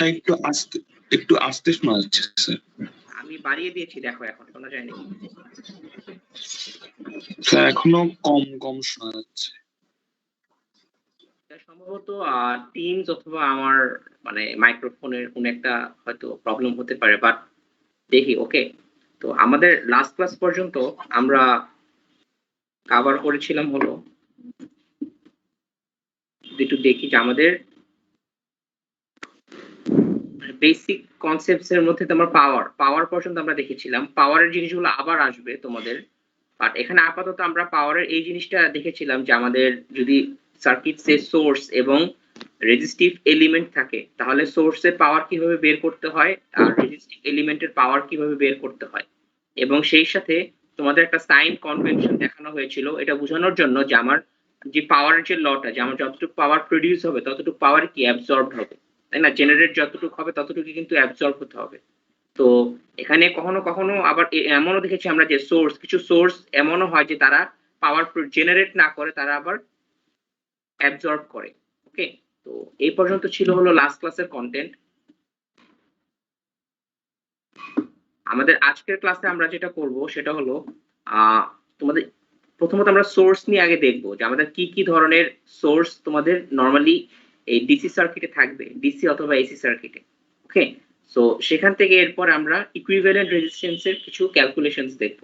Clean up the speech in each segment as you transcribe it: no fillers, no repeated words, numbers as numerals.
Sir একটু আস্তে শোনা যাচ্ছে স্যার। আমি বাড়িয়ে দিয়েছি, দেখো এখন শোনা যায় নাকি? স্যার এখনো কম শোনা যাচ্ছে। সম্ভবত টিমস অথবা আমার মানে মাইক্রোফোনের কোন একটা হয়তো প্রবলেম হতে পারে, বাট দেখি। ওকে, তো আমাদের লাস্ট ক্লাস পর্যন্ত আমরা কভার করেছিলাম হলো, একটু দেখি যে আমাদের বেসিক কনসেপ্টস এর মধ্যে তোমার পাওয়ার পর্যন্ত আমরা দেখেছিলাম। পাওয়ারের জিনিসগুলো আবার আসবে তোমাদের, বাট এখানে আপাতত আমরা পাওয়ারের এই জিনিসটা দেখেছিলাম যে আমাদের যদি সার্কিটসে সোর্স এবং রেজিস্টিভ এলিমেন্ট থাকে তাহলে সোর্সের পাওয়ার কিভাবে বের করতে হয় আর রেজিস্টিভ এলিমেন্টের পাওয়ার কিভাবে বের করতে হয়, এবং সেই সাথে তোমাদের একটা সাইন কনভেনশন দেখানো হয়েছিল এটা বোঝানোর জন্য যে আমার যে পাওয়ারের যে লটা, যে আমার যতটুকু পাওয়ার প্রডিউস হবে ততটুকু পাওয়ার কি অ্যাবজর্বড হবে, তাই না? জেনারেট যতটুকু হবে ততটুকু কিন্তু অ্যাবজর্ব হতে হবে। তো এখানে কখনো কখনো আবার এমনও দেখেছি আমরা যে কিছু সোর্স এমনও হয় যে তারা পাওয়ার জেনারেট না করে, তারা আবার অ্যাবজর্ব করে। ওকে, তো এই পর্যন্ত ছিল হলো লাস্ট ক্লাসের কন্টেন্ট। আমাদের আজকের ক্লাসে আমরা যেটা করব সেটা হলো তোমাদের প্রথমত আমরা সোর্স নিয়ে আগে দেখব যে আমাদের কি কি ধরনের সোর্স তোমাদের নরমালি এই ডিসি সার্কিটে থাকবে, ডিসি অথবা এসি সার্কিটে। ওকে, সো সেখান থেকে এরপর আমরা ইকুইভ্যালেন্ট রেজিস্ট্যান্সের কিছু ক্যালকুলেশনস দেখব।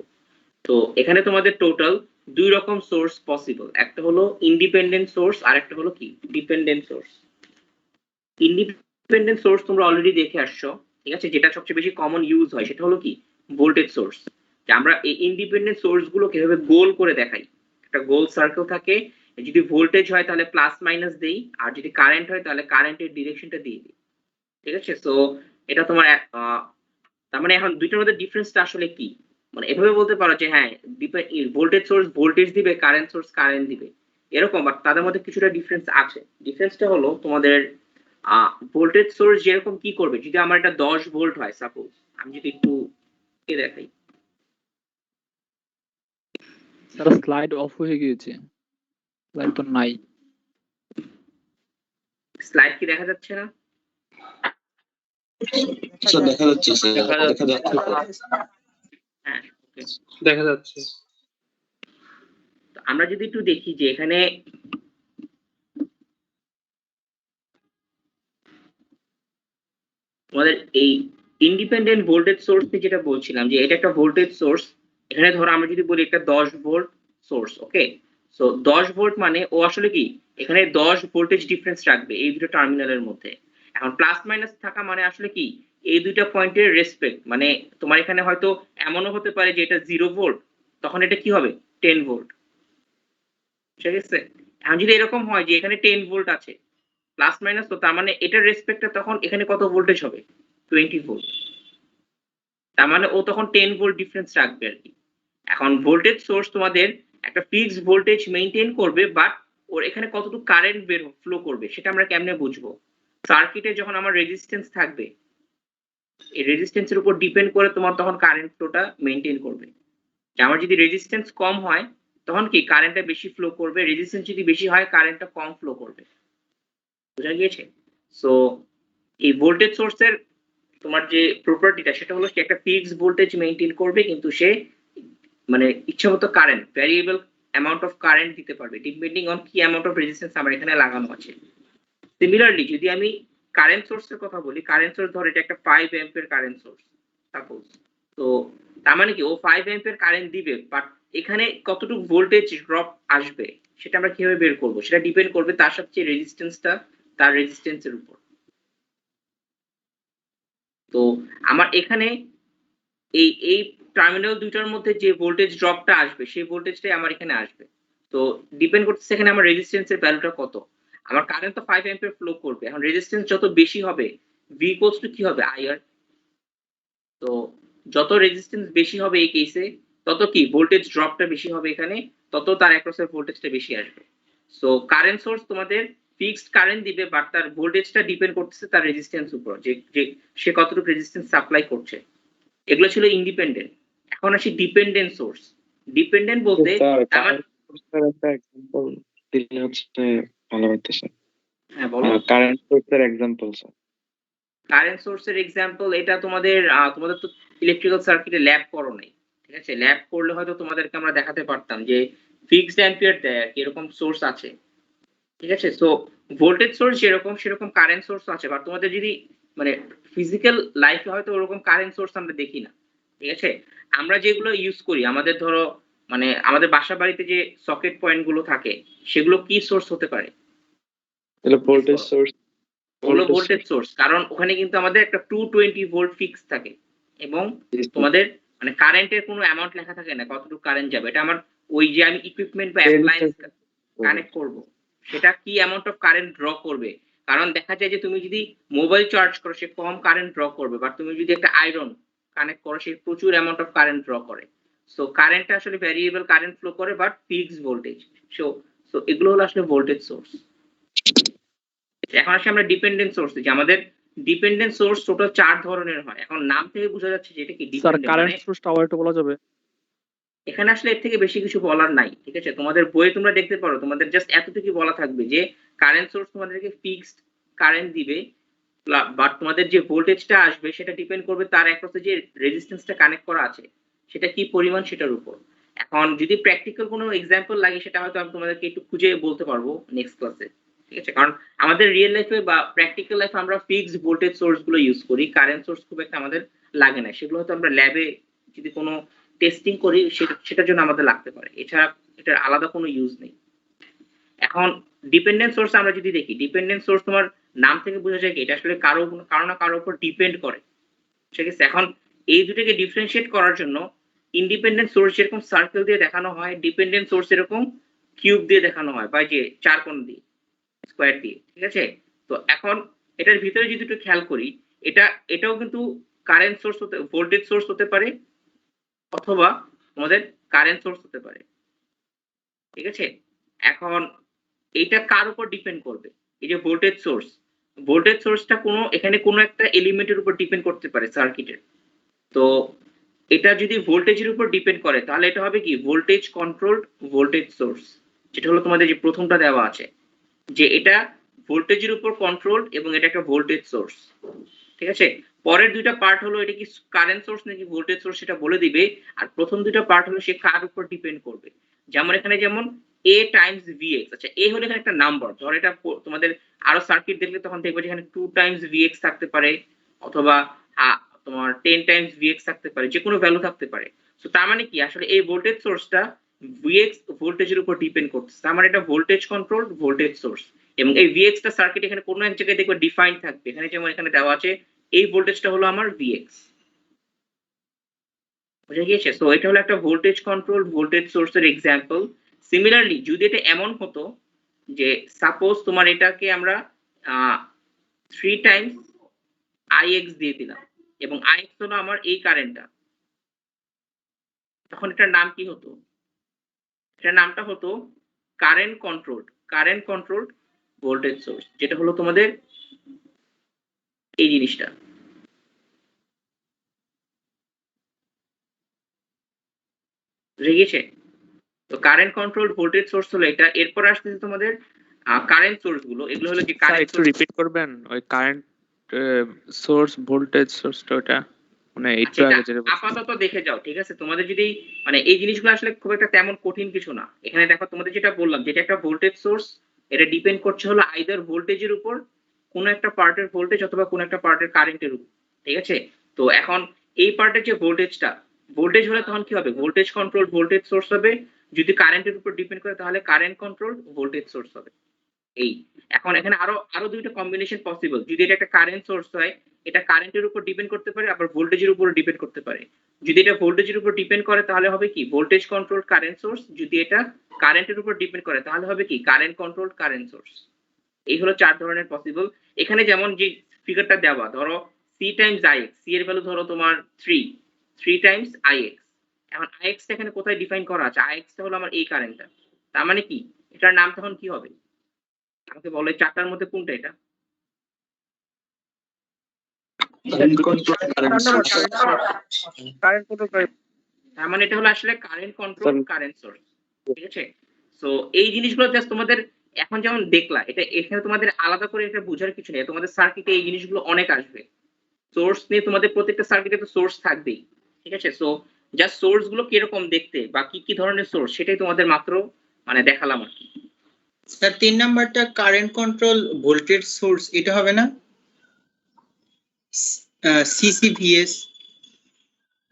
তো এখানে তোমাদের টোটাল দুই রকম সোর্স পসিবল, একটা হলো ইন্ডিপেন্ডেন্ট সোর্স আর একটা হলো কি ডিপেন্ডেন্ট সোর্স। ইন্ডিপেন্ডেন্ট সোর্স তোমরা অলরেডি দেখে আসছো, ঠিক আছে? যেটা সবচেয়ে বেশি কমন ইউজ হয় সেটা হলো কি ভোল্টেজ সোর্স। যে আমরা এই ইন্ডিপেন্ডেন্ট সোর্স গুলো কিভাবে গোল করে দেখাই, একটা গোল সার্কেল থাকে, যদি ভোল্টেজ হয় তাহলে প্লাস মাইনাস দেই, আর যদি কারেন্ট হয় তাহলে কারেন্টের ডিরেকশনটা দিয়ে দিই, ঠিক আছে? তো এটা তোমার তার মানে এখন দুইটার মধ্যে ডিফারেন্সটা আসলে কি, মানে এভাবে বলতে পারো যে হ্যাঁ ভোল্টেজ সোর্স ভোল্টেজ দিবে, কারেন্ট সোর্স কারেন্ট দিবে, এরকম, বাট তাদের মধ্যে কিছুটা ডিফারেন্স আছে। ডিফারেন্সটা হলো তোমাদের ভোল্টেজ সোর্স যেরকম কি করবে, যদি আমার এটা 10 ভোল্ট হয় সাপোজ, আমি যদি একটু দেখাই, স্যার স্লাইড অফ হয়ে গিয়েছে, স্লাইড তো নাই। স্লাইড কি দেখা যাচ্ছে না? স্যার দেখা যাচ্ছে স্যার, দেখা যাচ্ছে। হ্যাঁ দেখা যাচ্ছে। তো আমরা যদি একটু দেখি যে এখানে তোমাদের এই ইন্ডিপেন্ডেন্ট ভোল্টেজ সোর্স যেটা বলছিলাম যে এটা একটা ভোল্টেজ সোর্স। এখানে ধরো আমরা যদি বলি একটা 10 ভোল্ট সোর্স, ওকে, সো 10 ভোল্ট মানে ও আসলে কি এখানে 10 ভোল্টেজ ডিফারেন্স রাখবে এই দুটো টার্মিনালের মধ্যে। এখন প্লাস মাইনাস থাকা মানে আসলে কি এই দুইটা পয়েন্টের রেসপেক্ট, মানে তোমার এখানে হয়তো এমনও হতে পারে যে এটা 0 ভোল্ট, তখন এটা কি হবে 10 ভোল্ট, ঠিক আছে? এখন যদি এরকম হয় যে এখানে 10 ভোল্ট আছে প্লাস মাইনাস, তো তার মানে এটার রেসপেক্টে তখন এখানে কত ভোল্টেজ হবে 20 ভোল্ট, তার মানে ও তখন 10 ভোল্ট ডিফারেন্স রাখবে আর কি। এখন ভোল্টেজ সোর্স তোমাদের একটা ফিক্সড ভোল্টেজ মেইনটেইন করবে, বাট ওর এখানে কতটুকু কারেন্ট বের ফ্লো করবে সেটা আমরা কেমনে বুঝবো? সার্কিটে যখন আমার রেজিস্ট্যান্স থাকবে, এই রেজিস্ট্যান্সের উপর ডিপেন্ড করে তোমার তখন কারেন্ট ফ্লোটা মেইনটেইন করবে। আমার যদি রেজিস্ট্যান্স কম হয় তখন কি কারেন্টটা বেশি ফ্লো করবে, রেজিস্ট্যান্স যদি বেশি হয় কারেন্টটা কম ফ্লো করবে। বোঝা গিয়েছে? সো এই ভোল্টেজ সোর্সের তোমার যে প্রপার্টিটা সেটা হলো সে একটা ফিক্সড ভোল্টেজ মেইনটেইন করবে, কিন্তু সে মানে ইচ্ছামতো current variable amount of current দিতে পারবে ডিপেন্ডিং অন কি অ্যামাউন্ট অফ রেজিস্ট্যান্স আমার এখানে লাগানো আছে। সিমিলারলি যদি আমি কারেন্ট সোর্সের কথা বলি, কারেন্ট সোর্স ধর এটা একটা 5 অ্যাম্পিয়ার কারেন্ট সোর্স সাপোজ, তো তার মানে কি ও 5 অ্যাম্পিয়ার কারেন্ট দিবে, বাট এখানে কতটুকু ভোল্টেজ ড্রপ আসবে সেটা আমরা কিভাবে বের করব, সেটা ডিপেন্ড করবে তার সাথে রেজিস্ট্যান্সটা, তার রেজিস্ট্যান্সের উপর। তো আমার এখানে এই এই টার্মিনাল দুইটার মধ্যে যে ভোল্টেজ ড্রপটা আসবে সেই ভোল্টেজটাই আমার এখানে আসবে। তো ডিপেন্ড করতেছে এখানে আমার রেজিস্ট্যান্সের ভ্যালুটা কত। আমার কারেন্ট তো 5 অ্যাম্পিয়ার ফ্লো করবে, এখন রেজিস্ট্যান্স যত বেশি হবে ভি ইকুয়ালস টু কি হবে আইআর। তো যত রেজিস্ট্যান্স বেশি হবে এই কেসে তত কি ভোল্টেজ ড্রপটা বেশি হবে এখানে, তত তার অ্যাক্রসের ভোল্টেজটা বেশি আসবে। সো কারেন্ট সোর্স তোমাদের ফিক্সড কারেন্ট দিবে, বাট তার ভোল্টেজটা ডিপেন্ড করতেছে তার রেজিস্ট্যান্স উপর, যে সে কতটুকু রেজিস্ট্যান্স সাপ্লাই করছে। এগুলো ছিল ইন্ডিপেন্ডেন্ট। এখন আসি ডিপেন্ডেন্ট সোর্স। ডিপেন্ডেন্ট বলতে স্যার একটা एग्जांपल দিলে হচ্ছে ভালো হতো স্যার। হ্যাঁ বলো। কারেন্ট সোর্সের एग्जांपल স্যার। কারেন্ট সোর্সের এক্সাম্পল এটা তোমাদের তোমাদের তো ইলেকট্রিক্যাল সার্কিটে ল্যাব করো নাই, ঠিক আছে? ল্যাব করলে হয়তো তোমাদেরকে আমরা দেখাতে পারতাম যে ফিক্সড অ্যাম্পিয়ার দেয় আর কি, এরকম সোর্স আছে, ঠিক আছে? সো ভোল্টেজ সোর্স যেরকম সেরকম কারেন্ট সোর্স আছে, বাট তোমাদের যদি মানে ফিজিক্যাল লাইফে হয়তো ওরকম কারেন্ট সোর্স আমরা দেখি না, ঠিক আছে? আমরা যেগুলো ইউজ করি আমাদের ধরো মানে আমাদের বাসা বাড়িতে যে সকেট পয়েন্ট গুলো থাকে সেগুলো কি সোর্স হতে পারে? তাহলে ভোল্টেজ সোর্স ওগুলো ভোল্টেজ সোর্স, কারণ ওখানে কিন্তু আমাদের একটা 220 ভোল্ট ফিক্স থাকে এবং তোমাদের মানে কারেন্টের কোনো অ্যামাউন্ট লেখা থাকে না কতটুকু কারেন্ট যাবে। এটা আমার ওই যে আমি ইকুইপমেন্ট বা অ্যাপ্লায়েন্স কানেক্ট করব সেটা কি অ্যামাউন্ট অফ কারেন্ট ড্র করবে। কারণ দেখা যায় যে তুমি যদি মোবাইল চার্জ করো সে কম কারেন্ট ড্র করবে, বাট তুমি যদি একটা আয়রন কানেক্ট করো সে প্রচুর অ্যামাউন্ট অফ কারেন্ট ড্র করে। সো কারেন্টটা আসলে ভ্যারিয়েবল কারেন্ট ফ্লো করে বাট ফিক্সড ভোল্টেজ। সো এগুলো হলো আসলে ভোল্টেজ সোর্স। এখন আসলে আমরা ডিপেন্ডেন্ট সোর্স যে আমাদের ডিপেন্ডেন্ট সোর্স টোটাল 4 ধরনের হয়। এখন নাম থেকে বোঝা যাচ্ছে যে এটা কি স্যার ডিপেন্ডেন্ট, কারেন্ট মানে সোর্সটা আবার একটু বলা যাবে? এখানে আসলে এর থেকে বেশি কিছু বলার নাই, ঠিক আছে? তোমাদের বইয়ে তোমরা দেখতে পারো তোমাদের জাস্ট এতটুকু বলা থাকবে যে কারেন্ট সোর্স তোমাদেরকে ফিক্সড কারেন্ট দিবে, বাট তোমাদের যে ভোল্টেজটা আসবে সেটা ডিপেন্ড করবে তার অ্যাক্রসে যে রেজিস্ট্যান্সটা কানেক্ট করা আছে সেটা কি পরিমাণ সেটার উপর। এখন যদি প্র্যাকটিক্যাল কোনো এক্সাম্পল লাগে সেটা হয়তো আমি তোমাদেরকে একটু খুঁজে বলতে পারবো নেক্সট ক্লাসে, ঠিক আছে? কারণ আমাদের রিয়েল লাইফে বা প্র্যাকটিক্যাল লাইফে আমরা ফিক্সড ভোল্টেজ সোর্স গুলো ইউজ করি, কারেন্ট সোর্স খুব একটা আমাদের লাগে না। সেগুলো হয়তো আমরা ল্যাবে যদি কোনো টেস্টিং করি সেটার জন্য আমাদের লাগতে পারে, এছাড়া এটার আলাদা কোনো ইউজ নেই। এখন ডিপেন্ডেন্ট সোর্স আমরা যদি দেখি, ডিপেন্ডেন্ট সোর্স তোমার নাম থেকে বোঝা যায় কি এটা আসলে কারো না কারোর উপর ডিপেন্ড করে, ঠিক আছে? এখন এই দুটোকে ডিফারেন্সিয়েট করার জন্য ইন্ডিপেন্ডেন্ট সোর্স যেরকম সার্কেল দিয়ে দেখানো হয়, ডিপেন্ডেন্ট সোর্স এরকম কিউব দিয়ে দেখানো হয় বা যে চার কোণ দিয়ে স্কোয়ার দিয়ে, ঠিক আছে? তো এখন এটার ভিতরে যদি একটু খেয়াল করি এটাও কিন্তু কারেন্ট সোর্স হতে ভোল্টেজ সোর্স হতে পারে অথবা আমাদের কারেন্ট সোর্স হতে পারে, ঠিক আছে? এখন এইটা কার উপর ডিপেন্ড করবে? এই যে ভোল্টেজ সোর্সটা এখানে কোনো একটা এলিমেন্টের উপর ডিপেন্ড করতে পারে সার্কিটের। তো এটা যদি ভোল্টেজের উপর ডিপেন্ড করে তাহলে এটা হবে কি ভোল্টেজ কন্ট্রোলড ভোল্টেজ সোর্স, যেটা হলো তোমাদের যে প্রথমটা দেওয়া আছে যে এটা ভোল্টেজের উপর কন্ট্রোলড এবং এটা একটা ভোল্টেজ সোর্স, ঠিক আছে? পরের দুইটা পার্ট হলো এটা কি কারেন্ট সোর্স নাকি ভোল্টেজ সোর্স সেটা বলে দিবে, আর প্রথম দুইটা পার্ট হলো সে কার উপর ডিপেন্ড করবে। যেমন এখানে যেমন a টাইমস vx, আচ্ছা a হলো এখানে একটা নাম্বার, ধর এটা তোমাদের আরো সার্কিট দেখলে তখন দেখবে যে এখানে 2 টাইমস vx থাকতে পারে অথবা তোমার 10 টাইমস vx থাকতে পারে, যে কোনো ভ্যালু থাকতে পারে। সো তার মানে কি আসলে এই ভোল্টেজ সোর্সটা vx ভোল্টেজের উপর ডিপেন্ড করছে, তার মানে এটা ভোল্টেজ কন্ট্রোলড ভোল্টেজ সোর্স। এবং এই vx টা সার্কিট এখানে কোনো এক জায়গায় দেখবে ডিফাইন থাকবে, এখানে যেমন এখানে দেওয়া আছে এই ভোল্টেজটা হলো আমার vx, বুঝে গিয়েছে? সো এটা হলো একটা ভোল্টেজ কন্ট্রোল ভোল্টেজ সোর্সের এক্সাম্পল। সিমিলারলি যদি এটা এমন হতো যে সাপোজ তোমার এটাকে আমরা 3 টাইমস ix দিয়ে দিলাম এবং ix হলো আমার এই কারেন্টটা, তখন এটার নাম কি হতো? এটার নামটা হতো কারেন্ট কন্ট্রোলড ভোল্টেজ সোর্স, যেটা হলো তোমাদের এই জিনিসটা। বুঝে গিয়েছে? তো কারেন্ট কন্ট্রোল ভোল্টেজ সোর্স হলো এটা। এরপর আসতেছে তোমাদের কারেন্ট সোর্স গুলো, এগুলো হলো যে স্যার কারেন্ট একটু রিপিট করবেন ওই কারেন্ট সোর্স ভোল্টেজ সোর্সটা, ওটা মানে একটু আগে যেটা বলছিলেন। আপাতত দেখে যাও, ঠিক আছে? তোমাদের যদি মানে এই জিনিসগুলো আসলে খুব একটা তেমন কঠিন কিছু না। এখানে দেখো তোমাদের যেটা বললাম যেটা একটা ভোল্টেজ সোর্স, এটা ডিপেন্ড করছে হলো আইদার ভোল্টেজের উপর, কোনো একটা পার্টের ভোল্টেজ অথবা কোনো একটা পার্টের কারেন্টের উপর, ঠিক আছে? তো এখন এই পার্টের যে ভোল্টেজ হলে তখন কি হবে? ভোল্টেজ কন্ট্রোল ভোল্টেজ সোর্স হবে। যদি কারেন্টের উপর ডিপেন্ড করে তাহলে কারেন্ট কন্ট্রোল ভোল্টেজ সোর্স হবে। এই এখন এখানে আরো দুইটা কম্বিনেশন পসিবল। যদি এটা একটা কারেন্ট সোর্স হয় এটা কারেন্টের উপর ডিপেন্ড করতে পারে আবার ভোল্টেজের উপর ডিপেন্ড করতে পারে। যদি এটা ভোল্টেজের উপর ডিপেন্ড করে তাহলে হবে কি ভোল্টেজ কন্ট্রোল কারেন্ট সোর্স, যদি এটা কারেন্টের উপর ডিপেন্ড করে তাহলে হবে কি কারেন্ট কন্ট্রোল কারেন্ট সোর্স। এই হলো 4 ধরনের পসিবল। এখানে যেমন যে ফিগারটা দেওয়া, ধরো c টাইমস ix, c এর ভ্যালু ধরো তোমার 3 টাইমস ix। এখন ix টা এখানে কোথায় ডিফাইন করা আছে? ix টা হলো আমার এই কারেন্টটা, তার মানে কি এটার নাম তখন কি হবে? আমাকে বলো এই 4টার মধ্যে কোনটা এটা? Current control current source. Current control তার মানে এটা হলো আসলে কারেন্ট কন্ট্রোল কারেন্ট সোর্স, ঠিক আছে? সো এই জিনিসগুলো জাস্ট তোমাদের এখন যেমন দেখলা এটা এখানে তোমাদের আলাদা করে এটা বোঝার কিছু নেই, তোমাদের সার্কিটে এই জিনিসগুলো অনেক আসবে। সোর্স নিয়ে তোমাদের প্রত্যেকটা সার্কিটে তো সোর্স থাকবেই, ঠিক আছে? সো জাস্ট সোর্স গুলো কিরকম দেখতে বা কি কি ধরনের সোর্স সেটাই তোমাদের মাত্র মানে দেখালাম আর কি। স্যার 3 নাম্বারটা কারেন্ট কন্ট্রোল ভোল্টেজ সোর্স এটা হবে না? সিসিভিএস।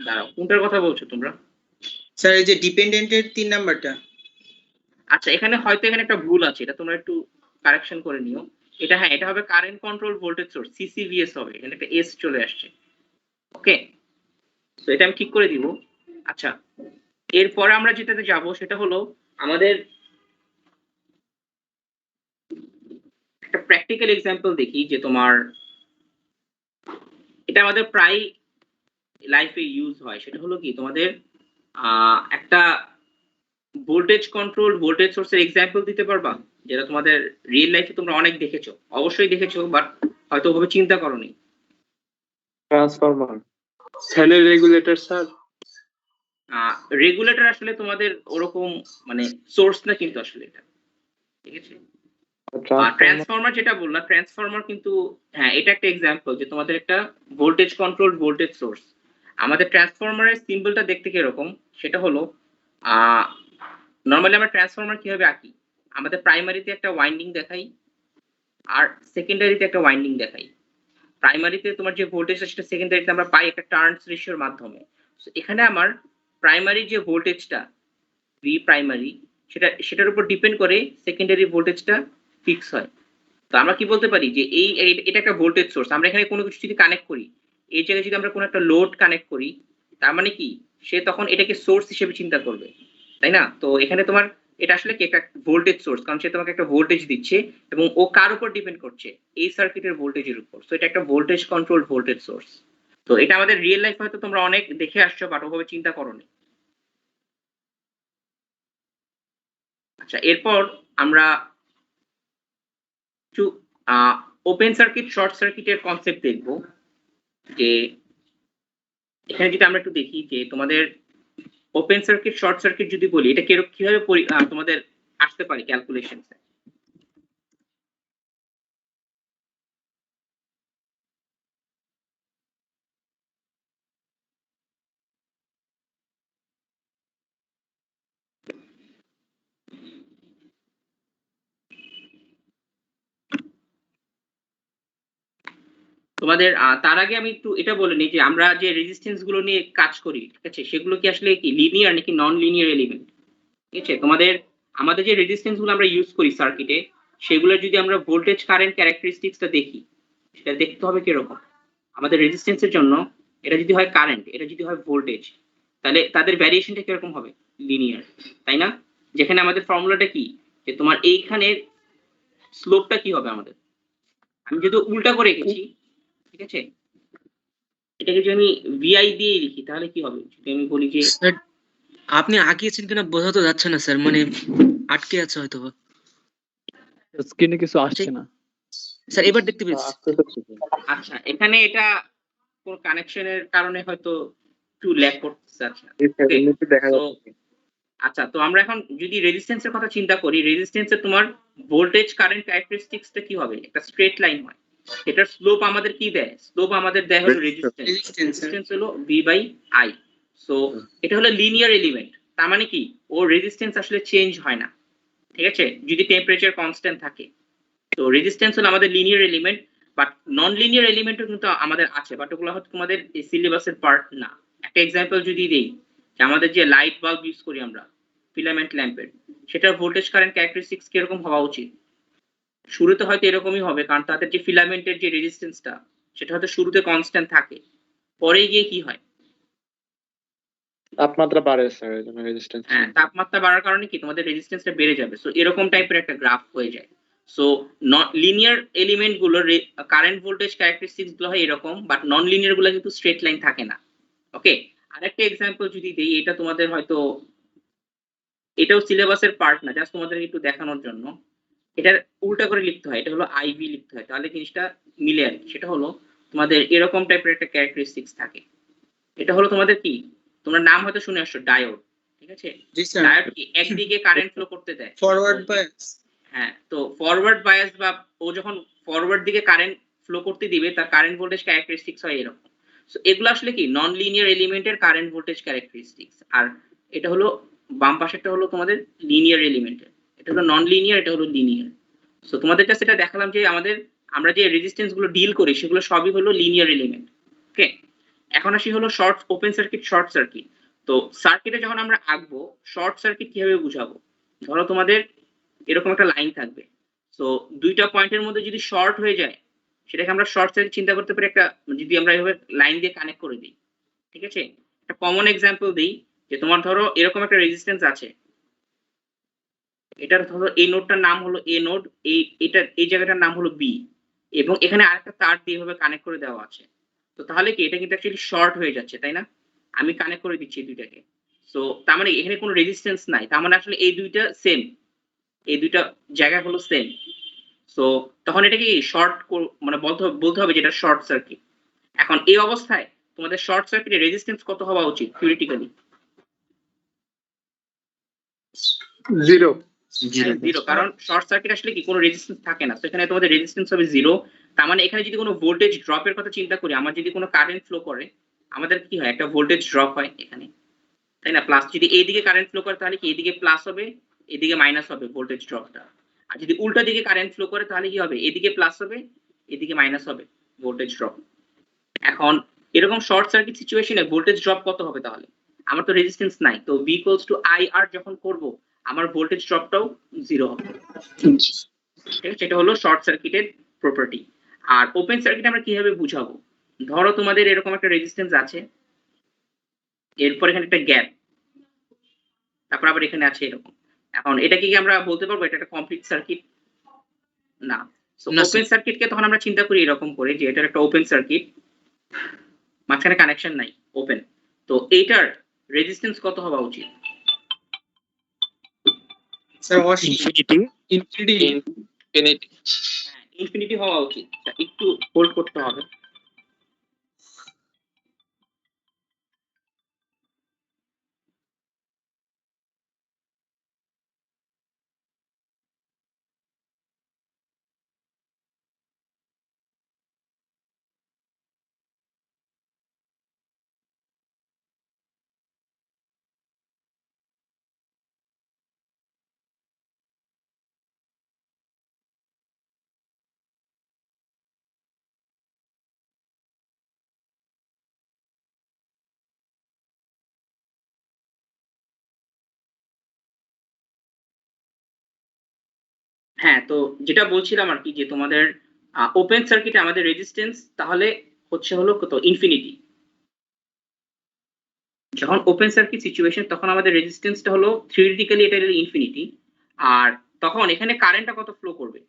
দাঁড়াও, কোনটার কথা বলছো তোমরা? স্যার এই যে ডিপেন্ডেন্টের 3 নাম্বারটা। আচ্ছা, এখানে হয়তো এখানে একটা ভুল আছে, এটা তোমরা একটু কারেকশন করে নিও। এটা হ্যাঁ, এটা হবে কারেন্ট কন্ট্রোল ভোল্টেজ সোর্স, সিসিভিএস হবে, এখানে একটা এস চলে আসছে। ওকে, তো এটা আমি ঠিক করে দিব। আচ্ছা, এরপরে আমরা যেটাতে যাব সেটা হলো আমাদের একটা প্র্যাকটিক্যাল এক্সাম্পল দেখি যে তোমার এটা আমাদের প্রায় লাইফে ইউজ হয়। সেটা হলো কি তোমাদের একটা ভোল্টেজ কন্ট্রোল ভোল্টেজ সোর্সের এক্সাম্পল দিতে পারবা, যেটা তোমাদের রিয়েল লাইফে তোমরা অনেক দেখেছো, অবশ্যই দেখেছো, বাট হয়তো ওভাবে চিন্তা করোনি। ট্রান্সফরমার, স্যালের রেগুলেটর স্যার। রেগুলেটর আসলে তোমাদের ওরকম মানে সোর্স না কিন্তু আসলে এটা, ঠিক আছে? ট্রান্সফরমার যেটা বললাম, ট্রান্সফরমার কিন্তু হ্যাঁ এটা একটা এক্সাম্পল যে তোমাদের একটা ভোল্টেজ কন্ট্রোল ভোল্টেজ সোর্স। আমাদের ট্রান্সফরমারের সিম্বলটা দেখতে কিরকম সেটা হলো নর্মালি আমরা ট্রান্সফরমার কিভাবে আঁকি, আমাদের প্রাইমারিতে একটা ওয়াইন্ডিং দেখাই আর সেকেন্ডারিতে একটা ওয়াইন্ডিং দেখাই। প্রাইমারিতে তোমার যে ভোল্টেজ সেটা সেকেন্ডারিতে আমরা পাই একটা টার্নস রেশিওর মাধ্যমে। So, এখানে আমার প্রাইমারি যে ভোল্টেজটা ভি প্রাইমারি সেটার উপর ডিপেন্ড করে সেকেন্ডারি ভোল্টেজটা ফিক্স হয়। তো আমরা কি বলতে পারি যে এটা একটা ভোল্টেজ সোর্স, আমরা এখানে কোনো কিছু যদি কানেক্ট করি, এই জায়গায় যদি আমরা কোনো একটা লোড কানেক্ট করি, তার মানে কি সে তখন এটাকে সোর্স হিসেবে চিন্তা করবে, তাই না? তো এখানে তোমার এটা আসলে কি একটা ভোল্টেজ সোর্স, কারণ সে তোমাকে একটা ভোল্টেজ দিচ্ছে এবং ও কার উপর ডিপেন্ড করছে, এই সার্কিটের ভোল্টেজের উপর। সো এটা একটা ভোল্টেজ কন্ট্রোল ভোল্টেজ সোর্স। তো এটা আমাদের রিয়েল লাইফ হয়তো তোমরা অনেক দেখে আসছো বাট ওভাবে চিন্তা করোনি। আচ্ছা, এরপর আমরা একটু ওপেন সার্কিট শর্ট সার্কিটের কনসেপ্ট দেখব। যে এখানে যদি আমরা একটু দেখি যে তোমাদের ওপেন সার্কিট শর্ট সার্কিট যদি বলি এটা কিভাবে তোমাদের আসতে পারে ক্যালকুলেশন। তোমাদের তার আগে আমি একটু এটা বলে নিই যে আমরা যে রেজিস্ট্যান্স গুলো নিয়ে কাজ করি, ঠিক আছে, সেগুলো কি আসলে কি লিনিয়ার নাকি নন লিনিয়ার এলিমেন্ট, ঠিক আছে? আমাদের যে রেজিস্ট্যান্স গুলো আমরা ইউজ করি সার্কিটে, সেগুলো যদি আমরা ভোল্টেজ কারেন্ট ক্যারেক্টারিস্টিক্সটা দেখি, সেটা দেখতে হবে কিরকম। আমাদের রেজিস্ট্যান্সের জন্য এটা যদি হয় কারেন্ট, এটা যদি হয় ভোল্টেজ, তাহলে তাদের ভ্যারিয়েশনটা কিরকম হবে? লিনিয়ার, তাই না? যেখানে আমাদের ফর্মুলাটা কি যে তোমার এইখানের স্লোপটা কি হবে আমাদের, আমি যদি উল্টা করে রেখেছি, ঠিক আছে, এটাকে যদি আমি ভিআই দিয়ে লিখি তাহলে কি হবে? যদি আমি বলি যে স্যার আপনি আঁকিয়েছেন কিনা বোঝা তো যাচ্ছে না স্যার, মানে আটকে আছে হয়তো। স্ক্রিনে কিছু আসছে না। স্যার এবার দেখতে পেয়েছি। আচ্ছা, এখানে এটা কোন কানেকশনের কারণে হয়তো একটু ল্যাগ করতেছে। আচ্ছা দেখা তো যাচ্ছে। আচ্ছা, তো আমরা এখন যদি রেজিস্ট্যান্সের কথা চিন্তা করি, রেজিস্ট্যান্সের তোমার ভোল্টেজ কারেন্ট ক্যারেক্টারিস্টিক্সটা কি হবে? একটা স্ট্রেট লাইন হয়, এটার স্লোপ আমাদের কি দেয়? স্লোপ আমাদের দেয় হলো রেজিস্ট্যান্স। রেজিস্ট্যান্স হলো ভি বাই আই। সো এটা হলো লিনিয়ার এলিমেন্ট, তার মানে কি ও রেজিস্ট্যান্স আসলে চেঞ্জ হয় না, ঠিক আছে, যদি টেম্পারেচার কনস্ট্যান্ট থাকে। তো রেজিস্ট্যান্স হলো আমাদের linear element, but non linear এলিমেন্টও কিন্তু আমাদের আছে, বাট ওগুলো হয়তো তোমাদের এই সিলেবাসের পার্ট না। একটা এক্সাম্পল যদি দেই, যে আমাদের যে লাইট বাল্ব ইউজ করি আমরা ফিলামেন্ট ল্যাম্পের, সেটার ভোল্টেজ কারেন্ট ক্যারেক্টারিস্টিক্স কিরকম হওয়া উচিত? শুরুতে হয়তো এরকমই হবে, কারণ তাদের যে ফিলামেন্টের যে রেজিস্ট্যান্সটা সেটা হয়তো শুরুতে কনস্ট্যান্ট থাকে, পরে গিয়ে কি হয়? তাপমাত্রা বাড়ে স্যার, এই জন্য রেজিস্ট্যান্স। হ্যাঁ, তাপমাত্রা বাড়ার কারণে কি তোমাদের রেজিস্ট্যান্সটা বেড়ে যাবে। সো এরকম টাইপের একটা গ্রাফ হয়ে যায়। সো লিনিয়ার এলিমেন্ট গুলোর কারেন্ট ভোল্টেজ ক্যারেক্টারিস্টিক্স গুলো হয় এরকম, বাট নন লিনিয়ার গুলো কিন্তু স্ট্রেট লাইন থাকে না। ওকে, আরেকটা এক্সাম্পল যদি দেই, এটা তোমাদের হয়তো এটাও সিলেবাসের পার্ট না, জাস্ট তোমাদের একটু দেখানোর জন্য। এটার উল্টা করে লিখতে হয়, এটা হলো আইভি লিখতে হয়, তাহলে জিনিসটা মিলে আর কি। সেটা হলো তোমাদের এরকম টাইপের একটা ক্যারেক্টারিস্টিক্স থাকে। এটা হলো তোমাদের কি, তোমরা নাম হয়তো শুনে আসছো ডায়োড, ঠিক আছে? জি স্যার। ডায়োড কি একদিকে কারেন্ট ফ্লো করতে দেয়, ফরওয়ার্ড বায়াস। হ্যাঁ, তো ফরওয়ার্ড বায়াস বা ও যখন ফরওয়ার্ড দিকে কারেন্ট ফ্লো করতে দিবে তার কারেন্ট ভোল্টেজ ক্যারেক্টারিস্টিক্স হয় এরকম। সো এগুলো আসলে কি নন লিনিয়ার এলিমেন্টের কারেন্ট ভোল্টেজ ক্যারেক্টারিস্টিক্স, আর এটা হলো বাম পাশেরটা হলো তোমাদের লিনিয়ার এলিমেন্টের, এটা হলো নন লিনিয়ার, এটা হলো লিনিয়ার। সো তোমাদের কাছে এটা দেখালাম যে আমরা যে রেজিস্ট্যান্স গুলো ডিল করি সেগুলো সবই হলো লিনিয়ার এলিমেন্ট। ওকে, এখন আসি হলো short open circuit short circuit. তো সার্কিটে যখন আমরা আঁকবো শর্ট সার্কিট কিভাবে বুঝাবো, ধরো তোমাদের এরকম একটা লাইন থাকবে, তো দুইটা পয়েন্টের মধ্যে যদি শর্ট হয়ে যায় সেটাকে আমরা শর্ট সার্কিট চিন্তা করতে পারি, একটা যদি আমরা এভাবে লাইন দিয়ে কানেক্ট করে দিই, ঠিক আছে। একটা কমন এক্সাম্পল দিই, যে তোমার ধরো এরকম একটা রেজিস্ট্যান্স আছে, এটার ধরো এই নোডটার নাম হলো এ নোড, এই জায়গাটার নাম হলো বি, এবং এখানে আরেকটা তার দিয়ে এভাবে কানেক্ট করে দেওয়া আছে। তো তাহলে কি এটা কিন্তু অ্যাকচুয়ালি শর্ট হয়ে যাচ্ছে, তাই না? আমি কানেক্ট করে দিচ্ছি এই দুইটাকে, সো তার মানে এখানে কোনো রেজিস্ট্যান্স নাই, তার মানে আসলে এই দুইটা সেম, এই দুইটা জায়গা হলো সেম। সো তখন এটা কি শর্ট মানে বলতে হবে যেটা শর্ট সার্কিট। এখন এই অবস্থায় তোমাদের শর্ট সার্কিটের রেজিস্ট্যান্স কত হওয়া উচিত থিওরিটিক্যালি? 0 জিরো, কারণ শর্ট সার্কিট আসলে কি কোনো রেজিস্ট্যান্স থাকে না, তো এখানে তোমাদের রেজিস্ট্যান্স হবে জিরো। তার মানে এখানে যদি কোনো ভোল্টেজ ড্রপের কথা চিন্তা করি, আমার যদি কোনো কারেন্ট ফ্লো করে আমাদের কি হয়, একটা ভোল্টেজ ড্রপ হয় এখানে, তাই না? প্লাস যদি এইদিকে কারেন্ট ফ্লো করে তাহলে কি এইদিকে প্লাস হবে, এদিকে মাইনাস হবে ভোল্টেজ ড্রপটা। আর যদি উল্টা দিকে কারেন্ট ফ্লো করে তাহলে কি হবে, এদিকে প্লাস হবে এদিকে মাইনাস হবে ভোল্টেজ ড্রপ। এখন এরকম শর্ট সার্কিট সিচুয়েশনে ভোল্টেজ ড্রপ কত হবে তাহলে? আমার তো রেজিস্ট্যান্স নাই, তো V = IR যখন করব আমার ভোল্টেজ ড্রপটাও জিরো হবে, ঠিক আছে। এটা হলো শর্ট সার্কিটের প্রপার্টি। আর ওপেন সার্কিট আমরা কিভাবে বুঝাবো, ধরো তোমাদের এরকম একটা রেজিস্ট্যান্স আছে, এরপর এখানে একটা গ্যাপ, তারপর আবার এখানে আছে এরকম। এখন এটা কি আমরা বলতে পারবো এটা একটা কমপ্লিট সার্কিট? না। সো না, ওপেন সার্কিটকে তখন আমরা চিন্তা করি এরকম করে যে এটা একটা ওপেন সার্কিট, মাঝখানে কানেকশন নাই, ওপেন। তো এইটার রেজিস্ট্যান্স কত হওয়া উচিত? স্যার অসীম। ইনফিনিটি হওয়া উচিত। একটু হোল্ড করতে হবে। হ্যাঁ, তো যেটা বলছিলাম আর কি, যে তোমাদের ওপেন সার্কিটে আমাদের রেজিস্ট্যান্স তাহলে হচ্ছে হলো কত, ইনফিনিটি। যখন ওপেন সার্কিট সিচুয়েশন তখন আমাদের রেজিস্ট্যান্সটা হলো থিওরিটিক্যালি এটা হলো ইনফিনিটি। আর তখন এখানে কারেন্টটা কত ফ্লো করবে,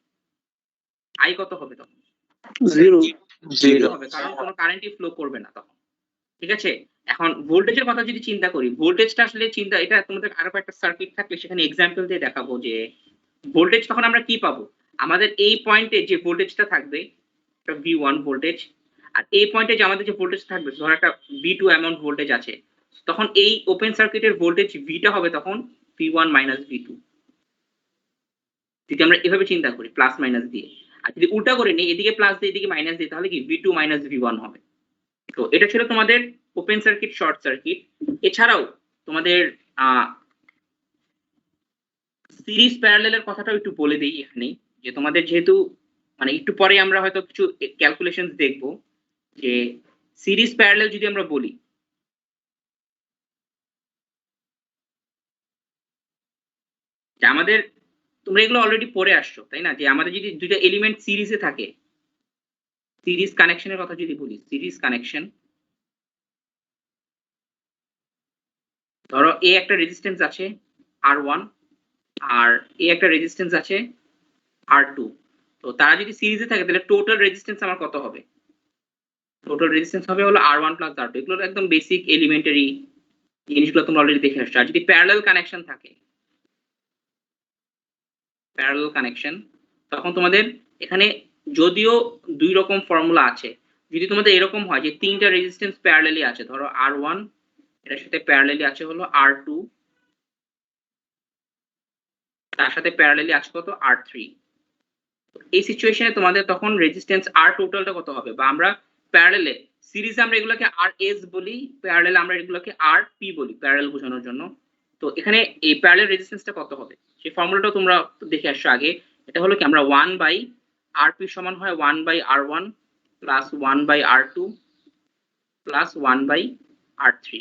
আই কত হবে তখন? 0 হবে, কারণ কোনো কারেন্টই ফ্লো করবে না তখন, ঠিক আছে। এখন ভোল্টেজের কথা যদি চিন্তা করি, ভোল্টেজটা আসলে এটা তোমাদের আরো একটা সার্কিট থাকলে সেখানে এক্সাম্পল দিয়ে দেখাবো যে ভোল্টেজ তখন আমরা কি পাবো। আমাদের এই পয়েন্টে যে ভোল্টেজটা থাকবে একটা V1 ভোল্টেজ, আর এই পয়েন্টে যে আমাদের যে ভোল্টেজ থাকবে ধর একটা V2 অ্যামাউন্ট ভোল্টেজ আছে, তখন এই ওপেন সার্কিটের ভোল্টেজ Vটা হবে তখন V1 - V2, যদি আমরা এভাবে চিন্তা করি প্লাস মাইনাস দিয়ে। আর যদি উল্টা করে নিই, এদিকে প্লাস দিয়ে এদিকে মাইনাস দিই, তাহলে কি V2 - V1 হবে। তো এটা ছিল তোমাদের ওপেন সার্কিট শর্ট সার্কিট। এছাড়াও তোমাদের সিরিজ প্যারালেলের কথাটাও একটু বলে দিই এখানে, যে তোমাদের যেহেতু মানে একটু পরে আমরা হয়তো কিছু ক্যালকুলেশন দেখব, যে সিরিজ প্যারালেল যদি আমরা বলি, যে আমাদের তোমরা এগুলো অলরেডি পড়ে আসছো তাই না, যে আমাদের যদি দুইটা এলিমেন্ট সিরিজে থাকে, সিরিজ কানেকশনের কথা যদি বলি, সিরিজ কানেকশন, ধরো এ একটা রেজিস্ট্যান্স আছে R1 আর এ একটা রেজিস্ট্যান্স আছে R2, তো তারা যদি সিরিজে থাকে তাহলে টোটাল রেজিস্ট্যান্স আমার কত হবে? টোটাল রেজিস্ট্যান্স হবে হলো R1 + R2। এগুলো একদম বেসিক এলিমেন্টারি জিনিসগুলো তোমরা অলরেডি দেখে আসছো। আর যদি প্যারালাল কানেকশন থাকে, প্যারালাল কানেকশন, তখন তোমাদের এখানে যদিও দুই রকম ফর্মুলা আছে, যদি তোমাদের এরকম হয় যে তিনটা রেজিস্ট্যান্স প্যারালালি আছে, ধরো R1 এটার সাথে প্যারালালি আছে হলো R2, তার সাথে প্যারালালি আছে কত R3, এই সিচুয়েশনে তোমাদের তখন রেজিস্ট্যান্স আর টোটালটা কত হবে, বা আমরা প্যারালেলে সিরিজে আমরা এগুলোকে আর এস বলি, প্যারালেলে আমরা এগুলোকে আর পি বলি প্যারালেল বোঝানোর জন্য। তো এখানে এই প্যারালেল রেজিস্ট্যান্সটা কত হবে সেই ফর্মুলাটাও তোমরা দেখে আসছো আগে। এটা হলো কি আমরা 1 বাই আর পি সমান হয় 1 by R one plus 1 by R two plus 1 by R three.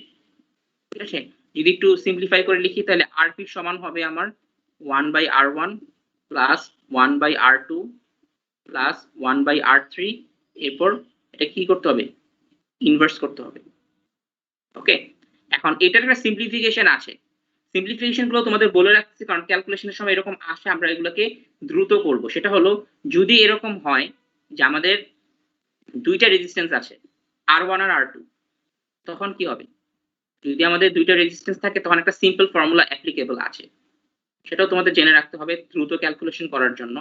ঠিক আছে, যদি একটু সিম্পলিফাই করে লিখি তাহলে আর পি সমান হবে আমার 1 by R one plus 1 by R two plus 1 by R three. এরপর এটা কি করতে হবে, ইনভার্স করতে হবে। ওকে, এখন এটার একটা সিম্পলিফিকেশন আছে, সিম্পলিফিকেশন গুলো তোমাদের বলে রাখছি কারণ ক্যালকুলেশনের সময় এরকম আসে, আমরা এগুলোকে দ্রুত করব। সেটা হলো যদি এরকম হয় যে আমাদের দুইটা রেজিস্ট্যান্স আছে আর1 আর আর2, তখন কি হবে? যদি আমাদের দুইটা রেজিস্ট্যান্স থাকে তখন একটা সিম্পল ফর্মুলা অ্যাপ্লিকেবল আছে, সেটাও তোমাদের জেনে রাখতে হবে দ্রুত ক্যালকুলেশন করার জন্য।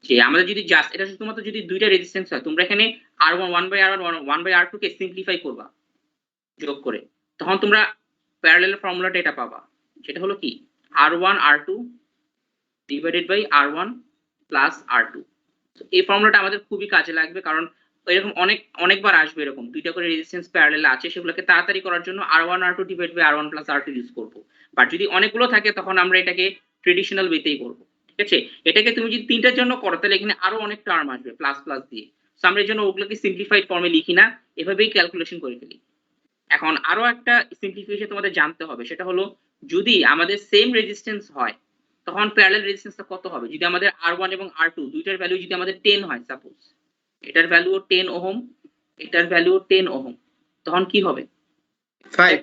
যে আমাদের যদি জাস্ট এটা শুধুমাত্র যদি দুইটা রেজিস্ট্যান্স হয়, তোমরা এখানে R one 1 by R one 1 by R two কে সিম্পলিফাই করবা যোগ করে, তখন তোমরা প্যারালেল ফর্মুলাটা এটা পাবা, সেটা হলো কি আর1 আর2 ডিভাইডেড বাই আর1 প্লাস আর2। এই ফর্মুলাটা আমাদের খুবই কাজে লাগবে কারণ এরকম অনেকবার আসবে, এরকম দুইটা করে রেজিস্ট্যান্স প্যারালেল আছে, সেগুলোকে তাড়াতাড়ি করার জন্য R one R two divide by R one plus R two use করব। বাট যদি অনেকগুলো থাকে তখন আমরা এটাকে ট্রেডিশনাল ওয়েতেই করব। ঠিক আছে, এটাকে তুমি যদি তিনটার জন্য করো তাহলে এখানে আরো অনেক টার্ম আসবে প্লাস প্লাস দিয়ে, সো আমরা এর জন্য ওগুলোকে সিম্পলিফাইড ফর্মে লিখি না, এভাবেই ক্যালকুলেশন করে ফেলি। এখন আরো একটা সিম্পলিফিকেশন তোমাদের জানতে হবে, সেটা হলো যদি আমাদের সেম রেজিস্ট্যান্স হয় তখন প্যারালেল রেজিস্ট্যান্সটা কত হবে। যদি আমাদের আর1 এবং আর2 দুইটার ভ্যালু যদি আমাদের 10 হয়, সাপোজ এটার ভ্যালু 10 ওহম, এটার ভ্যালু 10 ওহম, তখন কি হবে? 5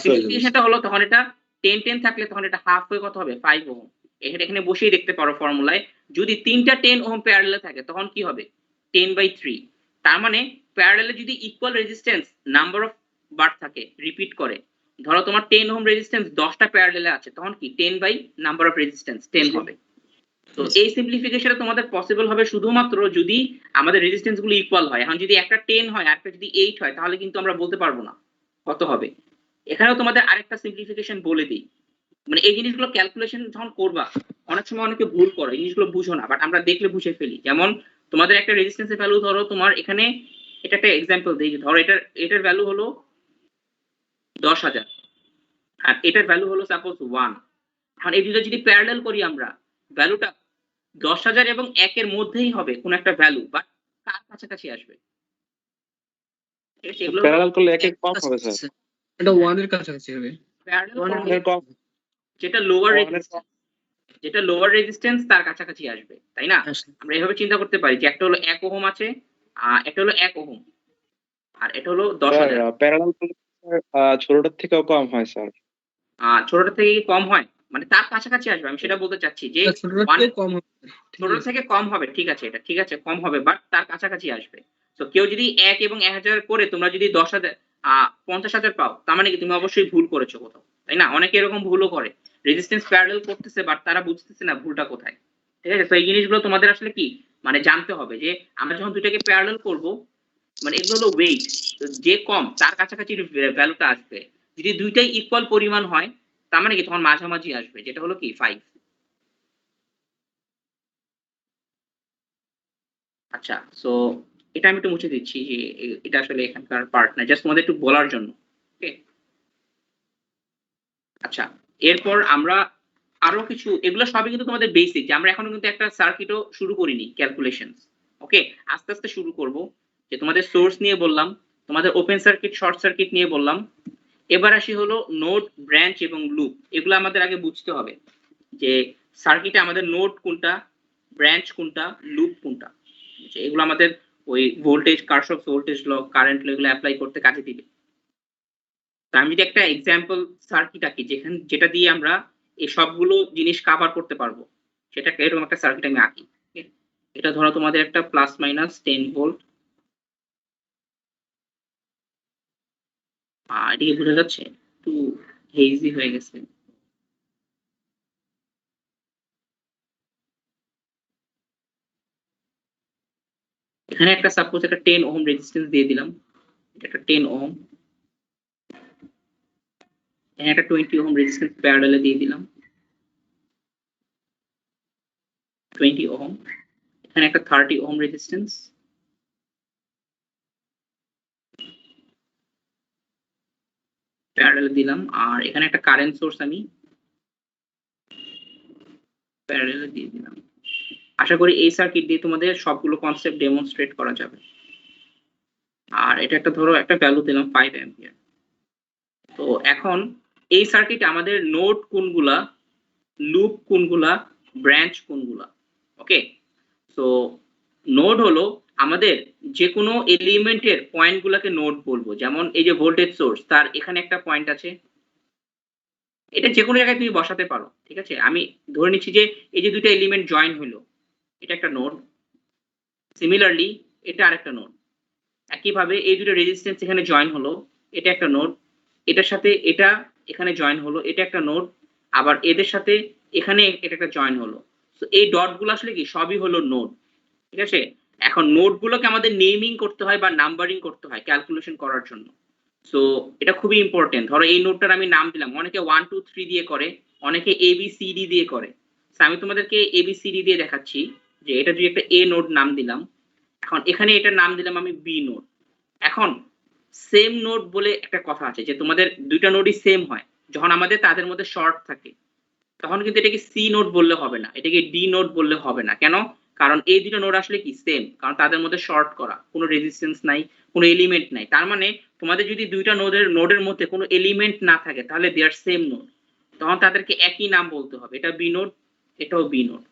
সিম্পলিফিকেশনটা হলো তখন এটা 10 10 থাকলে তখন এটা হাফ হয়ে কত হবে 5 ওহম। এখানে বসেই দেখতে পারো ফর্মুলায়, যদি তিনটা 10 ওহম প্যারালেলে থাকে তখন কি হবে 10/3। তার মানে প্যারালেলে যদি ইকুয়াল রেজিস্ট্যান্স নাম্বার অফ বার থাকে রিপিট করে, ধরো তোমার 10 ওহম রেজিস্ট্যান্স 10টা প্যারালেলে আছে, তখন কি 10 বাই নাম্বার অফ রেজিস্ট্যান্স 10 হবে। তো এই সিম্পলিফিকেশনটা তোমাদের পসিবল হবে শুধুমাত্র যদি আমাদের রেজিস্ট্যান্স গুলো ইকুয়াল হয়। এখন যদি একটা 10 হয় আর একটা যদি 8 হয় তাহলে কিন্তু আমরা বলতে পারবো না কত হবে। এখানেও তোমাদের আরেকটা সিম্পলিফিকেশন বলে দিই, মানে এই জিনিসগুলো ক্যালকুলেশন যখন করবা অনেক সময় অনেকে ভুল করে, এই জিনিসগুলো বুঝো না, বাট আমরা দেখলে বুঝে ফেলি। যেমন তোমাদের একটা রেজিস্ট্যান্সের ভ্যালু, ধরো তোমার এখানে এটা একটা এক্সাম্পল দিই, ধরো এটার ভ্যালু হলো 10,000 আর এটার ভ্যালু হলো সাপোজ 1। এখন এই দুটো যদি প্যারালেল করি আমরা, ভ্যালুটা 10,000 এবং 1 এর মধ্যেই হবে কোন একটা ভ্যালু, বাট কার কাছাকাছি আসবে? ঠিক আছে, এগুলো প্যারালাল করলে একের কম হবে স্যার। এটা 1 এর কাছাকাছি হবে। এর কম যেটা লোয়ার one এর রেজিস্ট্যান্স, যেটা লোয়ার রেজিস্ট্যান্স তার কাছাকাছি আসবে, তাই না? আমরা এভাবে চিন্তা করতে পারি যে একটা হলো 1 ওহম আছে, একটা হলো 1 ওহম আর এটা হলো 10,000। প্যারালাল করলে ছোটটার থেকেও কম হয় স্যার। ছোটটা থেকে কি কম হয়, মানে তার কাছাকাছি আসবে, আমি সেটা বলতে চাচ্ছি যে ছোটটার থেকে কম হবে। ছোট থেকে কম হবে, ঠিক আছে, এটা ঠিক আছে কম হবে বাট তার কাছাকাছি আসবে। তো কেউ যদি 1 এবং 1000 করে তোমরা যদি 10,000 50,000 পাও, তার মানে কি তুমি অবশ্যই ভুল করেছো কোথাও, তাই না? অনেকে এরকম ভুলও করে, রেজিস্ট্যান্স প্যারালেল করতেছে বাট তারা বুঝতেছে না ভুলটা কোথায়। ঠিক আছে, তো এই জিনিসগুলো তোমাদের আসলে কি মানে জানতে হবে যে আমরা যখন দুটাকে প্যারালেল করব, মানে এগুলো হলো ওয়েট, যে কম তার কাছাকাছি ভ্যালুটা আসবে। যদি দুইটাই ইকুয়াল পরিমাণ হয় তার মানে কি তখন মাঝামাঝি আসবে, যেটা হলো কি 5। আচ্ছা, সো এটা আমি একটু মুছে দিচ্ছি যে এটা আসলে এখানকার পার্ট না, জাস্ট তোমাদের একটু বলার জন্য। ওকে, আচ্ছা, এরপর আমরা আরো কিছু, এগুলো সবই কিন্তু তোমাদের বেসিক, যে আমরা এখনো কিন্তু একটা সার্কিটও শুরু করিনি ক্যালকুলেশন। ওকে, আস্তে আস্তে শুরু করব। যে তোমাদের সোর্স নিয়ে বললাম, তোমাদের ওপেন সার্কিট শর্ট সার্কিট নিয়ে বললাম, এবার আসি হলো নোড ব্রাঞ্চ এবং লুপ। এগুলো আমাদের আগে বুঝতে হবে যে সার্কিটে আমাদের নোড কোনটা, ব্রাঞ্চ কোনটা, লুপ কোনটা। এগুলো আমাদের ওই voltage, Kirchhoff's voltage law, current law, এগুলো অ্যাপ্লাই করতে কাজে দিবে। তো আমি যদি একটা এক্সাম্পল সার্কিট আঁকি যেটা দিয়ে আমরা এই সবগুলো জিনিস কভার করতে পারবো, সেটা এরকম একটা সার্কিট আমি আঁকি। এটা ধরো তোমাদের একটা প্লাস মাইনাস 10 ভোল্ট, এদিকে বোঝা যাচ্ছে একটু হেজি হয়ে গেছে। এখানে একটা সাপোজ একটা 10 ওহম রেজিস্ট্যান্স দিয়ে দিলাম, এটা একটা 10 ওহম, এখানে একটা 20 ওহম রেজিস্ট্যান্স প্যারালালে দিয়ে দিলাম, 20 ওহম, এখানে একটা 30 ওহম রেজিস্ট্যান্স, প্যারালাল দিলাম, আর এখানে একটা কারেন্ট সোর্স আমি প্যারালাল দিয়ে দিলাম। আশা করি এই সার্কিট দিয়ে তোমাদের সবগুলো কনসেপ্ট ডেমনস্ট্রেট করা যাবে। আর এটা একটা ধরো একটা ভ্যালু দিলাম 5 অ্যাম্পিয়ার। তো এখন এই সার্কিটে আমাদের নোড কোনগুলা, লুপ কোনগুলা, ব্রাঞ্চ কোনগুলা। ওকে, সো নোড হলো আমাদের যে কোনো এলিমেন্টের পয়েন্টগুলোকে নোড বলবো। যেমন এই যে ভোল্টেজ সোর্স, তার এখানে একটা পয়েন্ট আছে, এটা যে কোনো জায়গায় তুমি বসাতে পারো, ঠিক আছে। আমি ধরে নিচ্ছি যে এই যে দুটো এলিমেন্ট জয়েন হলো, এটা একটা নোড। সিমিলারলি এটা আরেকটা নোড। একইভাবে এই দুটো রেজিস্ট্যান্স এখানে জয়েন হলো, এটা একটা নোড। এটার সাথে এটা এখানে জয়েন হলো, এটা একটা নোড। আবার এদের সাথে এখানে এটা একটা জয়েন হলো। তো এই ডটগুলো আসলে কি সবই হলো নোড, ঠিক আছে। এখন নোডগুলোকে আমাদের নেমিং করতে হয় বা নাম্বারিং করতে হয় ক্যালকুলেশন করার জন্য। সো এটা খুবই ইম্পর্টেন্ট। ধরো এই নোডটার আমি নাম দিলাম, অনেকে 1 2 3 দিয়ে করে, অনেকে ABCD দিয়ে করে। আমি তোমাদেরকে ABCD দিয়ে দেখাচ্ছি যে এটা যদি একটা A নোড নাম দিলাম, এখন এখানে এটার নাম দিলাম আমি B নোড। এখন সেম নোড বলে একটা কথা আছে যে তোমাদের দুইটা নোডই সেম হয় যখন আমাদের তাদের মধ্যে শর্ট থাকে, তখন কিন্তু এটাকে C নোড বললে হবে না, এটাকে D নোড বললে হবে না। কেন? কারণ এই দুটো নোড আসলে কি সেম, কারণ তাদের মধ্যে শর্ট করা, কোনো রেজিস্ট্যান্স নাই, কোনো এলিমেন্ট নাই। তার মানে তোমাদের যদি দুইটা নোডের মধ্যে কোনো এলিমেন্ট না থাকে তাহলে দে আর সেম নোড, তখন তাদেরকে একই নাম বলতে হবে। এটা B নোড, এটাও B নোড।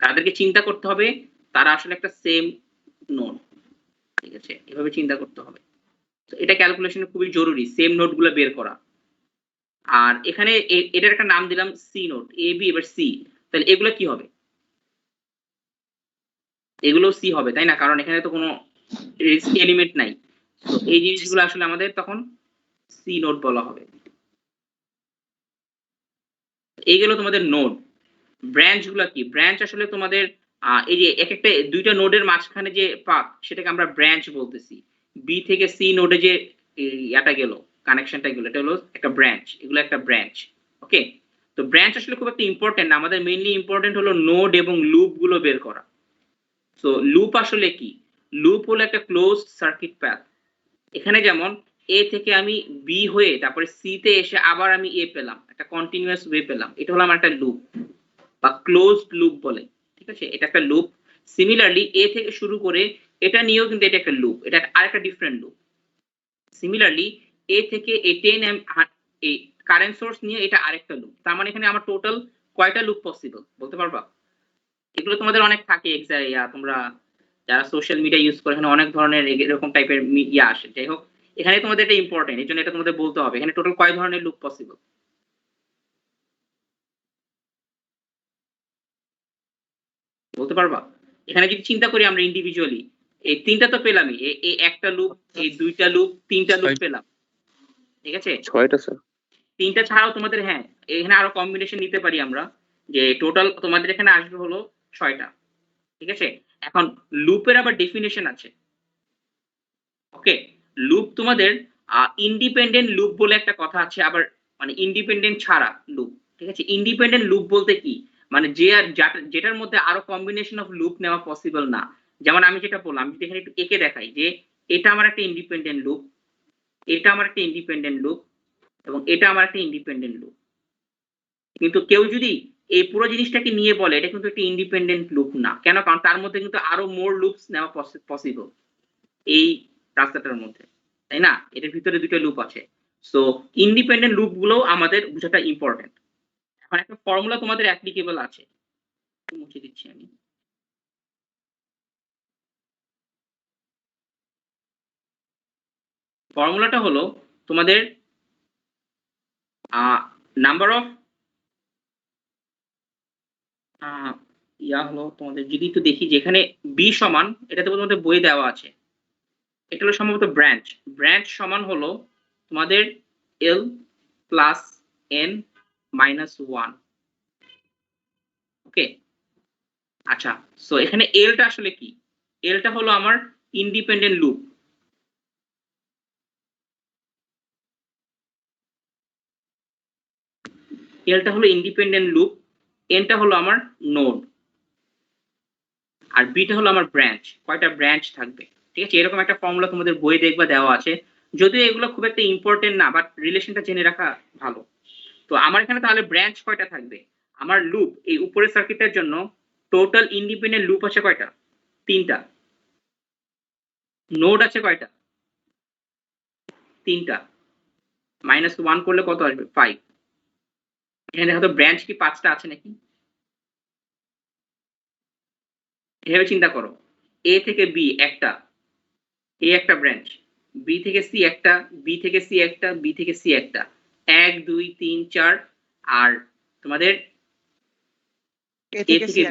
তাদেরকে চিন্তা করতে হবে তারা আসলে একটা সেম নোড, ঠিক আছে, এভাবে চিন্তা করতে হবে। তো এটা ক্যালকুলেশনে খুবই জরুরি, সেম নোডগুলো বের করা। আর এখানে এটার একটা নাম দিলাম C নোড, AB, এবার C, তাহলে এগুলো কি হবে? এগুলো C হবে, তাই না? কারণ এখানে তো কোনো এলিমেন্ট নাই। তো এই জিনিসগুলো আসলে আমাদের তখন C নোড বলা হবে। এইগুলো তোমাদের নোড। ব্রাঞ্চ গুলো কি? ব্রাঞ্চ আসলে তোমাদের এই যে এক একটা দুইটা নোডের মাঝখানে যে পাথ, সেটাকে আমরা ব্রাঞ্চ বলতেছি। বি থেকে সি নোডে যে ইয়াটা গেল, কানেকশনটা গেল, এটা হলো একটা ব্রাঞ্চ। এগুলো একটা ব্রাঞ্চ। ওকে, তো ব্রাঞ্চ আসলে খুব একটা ইম্পর্টেন্ট না, আমাদের মেইনলি ইম্পর্টেন্ট হলো নোড এবং লুপ গুলো বের করা। সো লুপ আসলে কি? লুপ হলো একটা ক্লোজড সার্কিট প্যাথ। এখানে যেমন এ থেকে আমি বি হয়ে তারপরে সি তে এসে আবার আমি এ পেলাম, একটা কন্টিনিউয়াস ওয়ে পেলাম, এটা হলো আমার একটা লুপ বা ক্লোজড লুপ বলে, ঠিক আছে। এটা একটা লুপ। সিমিলারলি এ থেকে শুরু করে এটা নিয়েও কিন্তু এটা একটা লুপ, এটা আরেকটা ডিফারেন্ট লুপ। সিমিলারলি এ থেকে এই 10 এই কারেন্ট সোর্স নিয়ে এটা আরেকটা লুপ। তার মানে এখানে আমার টোটাল কয়টা লুপ পসিবল বলতে পারবা? এগুলো তোমাদের অনেক থাকে তোমরা যারা সোশ্যাল মিডিয়া ইউজ করে, এখানে অনেক ধরনের এরকম টাইপের ইয়া আসে। যাই হোক, এখানে তোমাদের এটা ইম্পর্টেন্ট, এই জন্য এটা তোমাদের বলতে হবে এখানে টোটাল কয় ধরনের লুপ পসিবল। বলতে পারবা? এখানে যদি চিন্তা করি আমরা ইন্ডিভিজুয়ালি, এই তিনটা তো পেলামই, এই একটা লুপ, এই দুইটা লুপ, তিনটা লুপ পেলাম, ঠিক আছে। 6টা স্যার। তিনটা ছাড়াও তোমাদের, হ্যাঁ, এখানে আরো কম্বিনেশন নিতে পারি আমরা, যে টোটাল তোমাদের এখানে আসবে হলো 6টা, ঠিক আছে। এখন লুপের আবার ডেফিনেশন আছে। ওকে, লুপ তোমাদের ইন্ডিপেন্ডেন্ট লুপ বলে একটা কথা আছে, আবার মানে ইন্ডিপেন্ডেন্ট ছাড়া লুপ, ঠিক আছে। ইন্ডিপেন্ডেন্ট লুপ বলতে কি, মানে যে আর যেটার মধ্যে আরো কম্বিনেশন অফ লুপ নেওয়া পসিবল না। যেমন আমি যেটা বললাম, আমি এখানে একটু এঁকে দেখাই যে এটা আমার একটা ইন্ডিপেন্ডেন্ট লুপ, এটা আমার একটা ইন্ডিপেন্ডেন্ট লুপ, এবং এটা আমার একটা ইন্ডিপেন্ডেন্ট লুপ। কিন্তু কেউ যদি এই পুরো জিনিসটাকে নিয়ে বলে এটা কিন্তু একটা ইন্ডিপেন্ডেন্ট লুপ না, কেন? কারণ তার মধ্যে কিন্তু আরো মোর লুপস নেওয়া পসিবল এই রাস্তাটার মধ্যে, তাই না? এটার ভিতরে দুটো লুপ আছে। সো ইন্ডিপেন্ডেন্ট লুপ গুলো আমাদের বোঝাটা ইম্পর্টেন্ট। এখন একটা ফর্মুলা তোমাদের অ্যাপ্লিকেবল আছে, মুছে দিচ্ছি আমি। ফর্মুলাটা হলো তোমাদের নাম্বার অফ হলো তোমাদের, যদি একটু দেখি যেখানে বি সমান, এটাতে তোমাদের বই দেওয়া আছে, এটা হলো সম্ভবত ব্রাঞ্চ। ব্রাঞ্চ সমান হলো তোমাদের এল প্লাস এন মাইনাস 1। ওকে, আচ্ছা, সো এখানে এলটা আসলে কি? এলটা হলো আমার ইন্ডিপেন্ডেন্ট লুপ। এলটা হলো ইন্ডিপেন্ডেন্ট লুপ, এনটা হলো আমার নোড। আর বিটা হলো আমার ব্রাঞ্চ, কয়টা ব্রাঞ্চ থাকবে। ঠিক আছে, এরকম একটা ফর্মুলা তোমাদের বই দেখবা দেওয়া আছে, যদিও এগুলো খুব একটা ইম্পর্টেন্ট না, বাট রিলেশনটা জেনে রাখা ভালো। তো আমার এখানে তাহলে ব্রাঞ্চ কয়টা থাকবে, আমার লুপ এই উপরের সার্কিটের জন্য টোটাল ইন্ডিপেন্ডেন্ট লুপ আছে কয়টা, 3টা। নোড আছে কয়টা, 3টা। -1 করলে কত আসবে, 5। এখানে দেখো তো ব্রাঞ্চ কি 5টা আছে নাকি, এভাবে চিন্তা করো। এ থেকে বি একটা, এ একটা ব্রাঞ্চ, বি থেকে সি একটা, বি থেকে সি একটা, বি থেকে সি একটা, 1 2 3 4, আর তোমাদের এ থেকে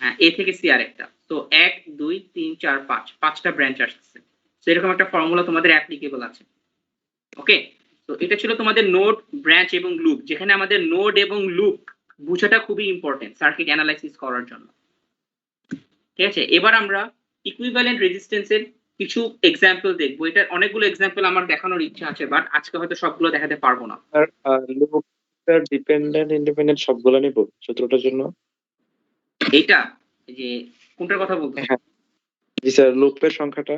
হ্যাঁ এ থেকে সি আর একটা। তো 1 2 3 4 5, 5টা ব্রাঞ্চ আসছে। তো এরকম একটা ফর্মুলা তোমাদের অ্যাপ্লিকেবল আছে। ওকে, তো এটা ছিল তোমাদের নোড, ব্রাঞ্চ এবং লুপ, যেখানে আমাদের নোড এবং লুপ বুঝাটা খুবই ইম্পর্টেন্ট সার্কিট অ্যানালাইসিস করার জন্য। ঠিক আছে, এবার আমরা ইকুইভ্যালেন্ট রেজিস্ট্যান্সের কিছু এক্সাম্পল দেখবো। এটার অনেকগুলো এক্সাম্পল আমার দেখানোর ইচ্ছা আছে, বাট আজকে হয়তো সবগুলো দেখাতে পারবো না। স্যার লুপ ডিপেন্ডেন্ট ইন্ডিপেন্ডেন্ট সবগুলো নিব 17টার জন্য। এইটা যে কোনটার কথা বলতো, হ্যাঁ জি স্যার, লুপের সংখ্যাটা